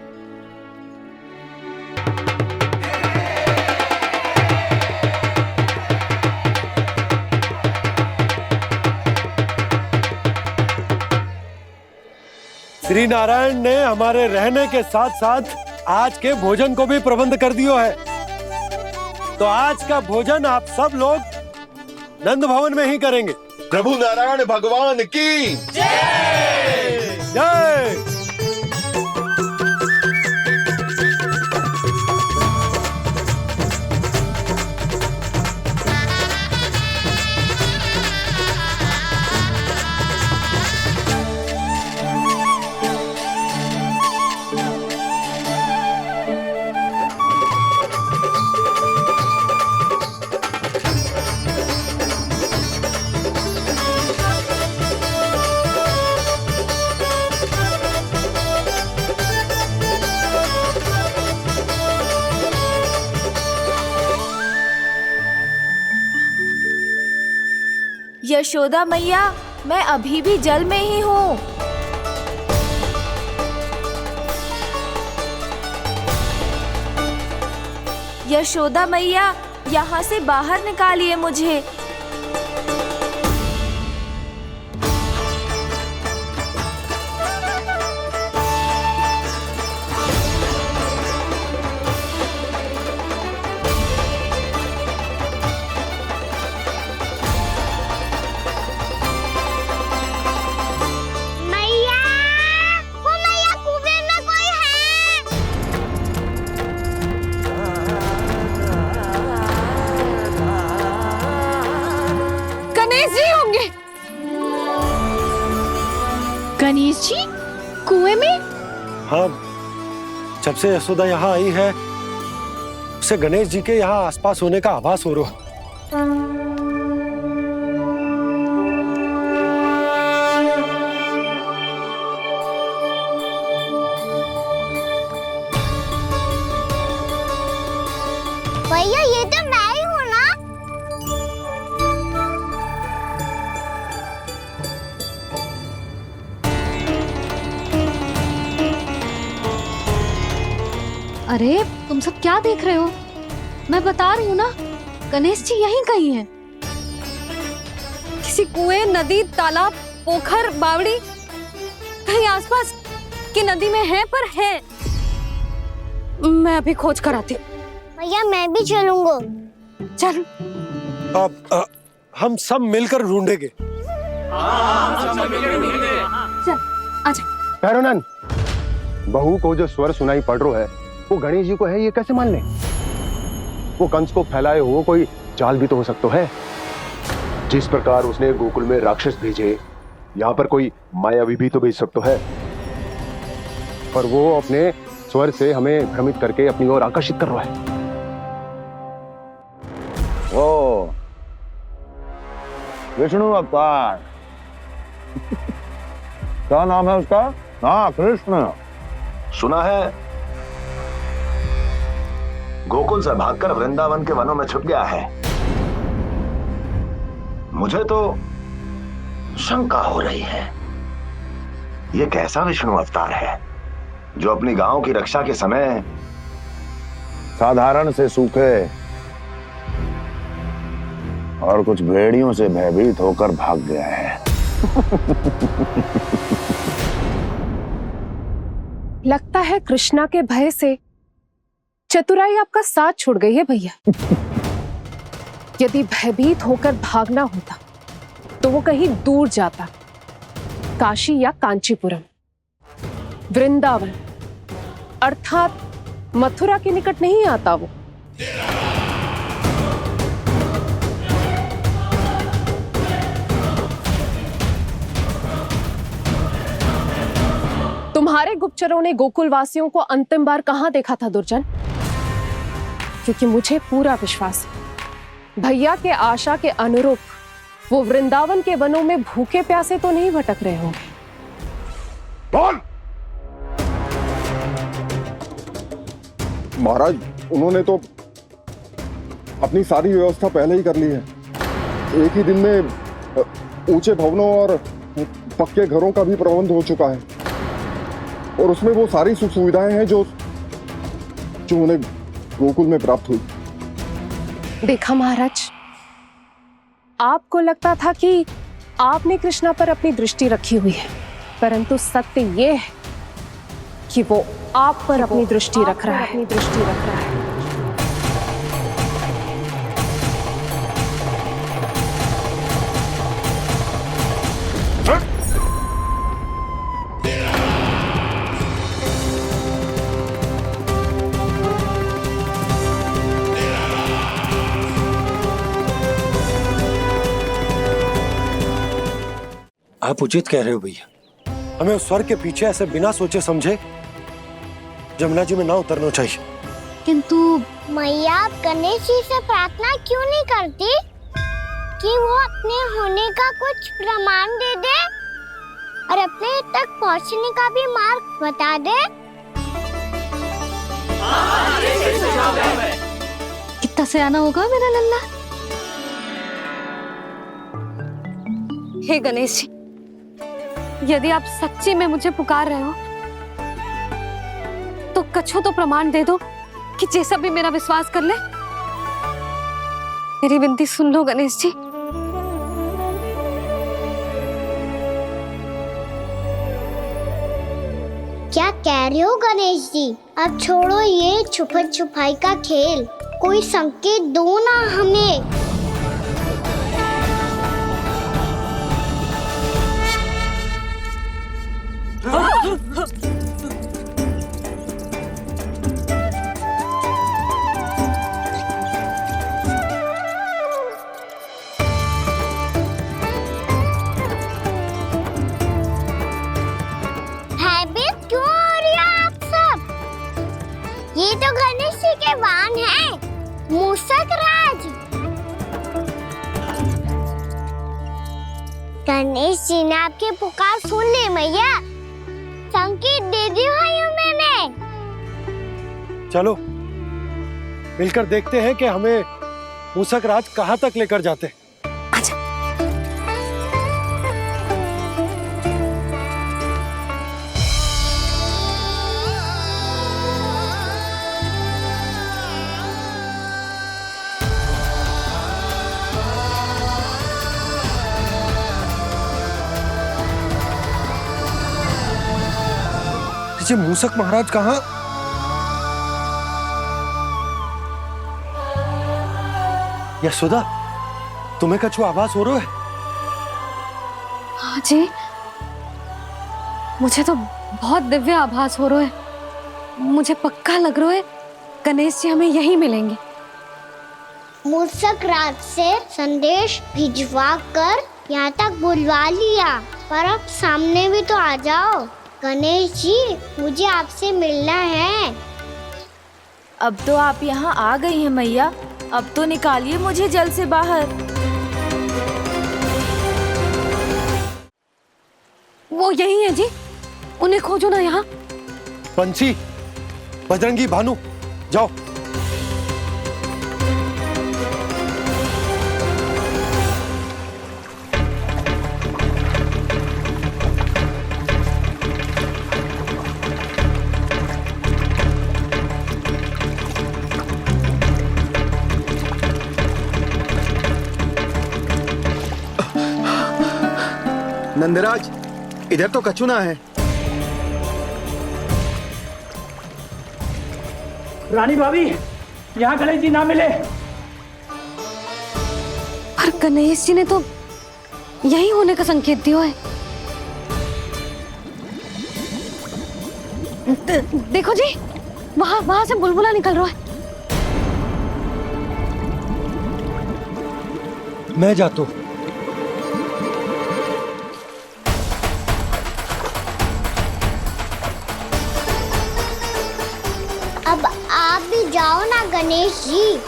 श्री नारायण ने हमारे रहने के साथ साथ आज के भोजन को भी प्रबंध कर दियो है। तो आज का भोजन आप सब लोग नंद भवन में ही करेंगे। प्रभु नारायण भगवान की जय जय। यशोदा मैया, मैं अभी भी जल में ही हूँ। यशोदा मैया, यहाँ से बाहर निकालिए मुझे। गणेश जी कुएं में? हाँ, जब से यशोदा यहाँ आई है उसे गणेश जी के यहाँ आसपास होने का आभास हो रहा। भैया ये तो मैं ही हूँ ना? अरे तुम सब क्या देख रहे हो? मैं बता रही हूँ ना, गणेश जी यहीं कहीं हैं। किसी कुएं, नदी, तालाब, पोखर, बावड़ी, कहीं आसपास की नदी में है, पर है। मैं अभी खोज कर आती हूँ। भैया मैं भी चलूंगा। चल। अब हम सब मिलकर ढूंढेंगे। चल आजा। पैरोनन, बहू को जो स्वर सुनाई पड़ रहा है वो गणेश जी को है, ये कैसे मान ले? वो कंस को फैलाए हुए कोई चाल भी तो हो सकता है। जिस प्रकार उसने गोकुल में राक्षस भेजे, यहाँ पर कोई मायावी भी तो भेज सकता है। पर वो अपने स्वर से हमें भ्रमित करके अपनी ओर आकर्षित कर रहा है। ओ विष्णु अवतार क्या नाम है उसका? हाँ, कृष्ण। सुना है गोकुल से भागकर वृंदावन के वनों में छुप गया है। मुझे तो शंका हो रही है, ये कैसा विष्णु अवतार है जो अपनी गांव की रक्षा के समय साधारण से सूखे और कुछ भेड़ियों से भयभीत होकर भाग गया है। लगता है कृष्णा के भय से चतुराई आपका साथ छोड़ गई है भैया। यदि भयभीत होकर भागना होता तो वो कहीं दूर जाता, काशी या कांचीपुरम। वृंदावन अर्थात मथुरा के निकट नहीं आता वो। तुम्हारे गुप्तचरों ने गोकुल वासियों को अंतिम बार कहां देखा था दुर्जन? क्योंकि मुझे पूरा विश्वास है भैया के आशा के अनुरूप वो वृंदावन के वनों में भूखे प्यासे तो नहीं भटक रहे होंगे। बोल! महाराज, उन्होंने तो अपनी सारी व्यवस्था पहले ही कर ली है। एक ही दिन में ऊंचे भवनों और पक्के घरों का भी प्रबंध हो चुका है और उसमें वो सारी सुख सुविधाएं हैं जो उन्हें गोकुल में प्राप्त हुई। देखा महाराज, आपको लगता था कि आपने कृष्णा पर अपनी दृष्टि रखी हुई है, परंतु सत्य ये है कि वो आप पर अपनी दृष्टि रख रहा है। आप उचित कह रहे हो भैया, हमें उस स्वर्ग के पीछे ऐसे बिना सोचे समझे जमुना जी में ना उतरना चाहिए। किंतु मैया, आप गणेश जी से प्रार्थना क्यों नहीं करती कि वो अपने होने का कुछ प्रमाण दे दे और अपने तक पहुंचने का भी मार्ग बता दे? कितना सयाना होगा मेरा लल्ला। हे गणेश जी, यदि आप सच्ची में मुझे पुकार रहे हो तो कछु तो प्रमाण दे दो कि जैसा भी मेरा विश्वास कर ले। मेरी विनती सुन लो गणेश जी। क्या कह रहे हो गणेश जी? अब छोड़ो ये छुपन छुपाई का खेल, कोई संकेत दो ना हमें। भयभीत क्यों हो रही हो आप सब? ये तो गणेश जी के वाहन हैं, मूषक राज। गणेश जी ने आपकी पुकार सुन ली मैया, संकेत दे दी भाइयों मैंने। चलो मिलकर देखते हैं कि हमें मूषक राज कहां तक लेकर जाते हैं। ये मूषक महाराज कहाँ? यशोदा, तुम्हें कछु आभास हो रहा है? हाँ जी, मुझे तो बहुत दिव्य आभास हो रहा है। मुझे पक्का लग रहा है गणेश जी हमें यहीं मिलेंगे। मूषक राज से संदेश भिजवा कर यहाँ तक बुलवा लिया, पर अब सामने भी तो आ जाओ। गणेश जी, मुझे आपसे मिलना है। अब तो आप यहाँ आ गई हैं मैया, अब तो निकालिए मुझे जल से बाहर। वो यही है जी, उन्हें खोजो ना यहाँ। पंछी, बजरंगी, भानु, जाओ। नंदराज, इधर तो कछुना है। रानी भाभी, यहाँ गणेश जी ना मिले। पर गणेश जी ने तो यही होने का संकेत दिया है। देखो जी, वहाँ वहाँ से बुलबुला निकल रहा है। मैं जाता हूँ। अब आप भी जाओ ना गणेश जी।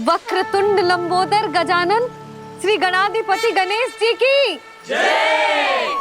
वक्रतुंड लंबोदर गजानन श्री गणाधिपति गणेश जी की जय।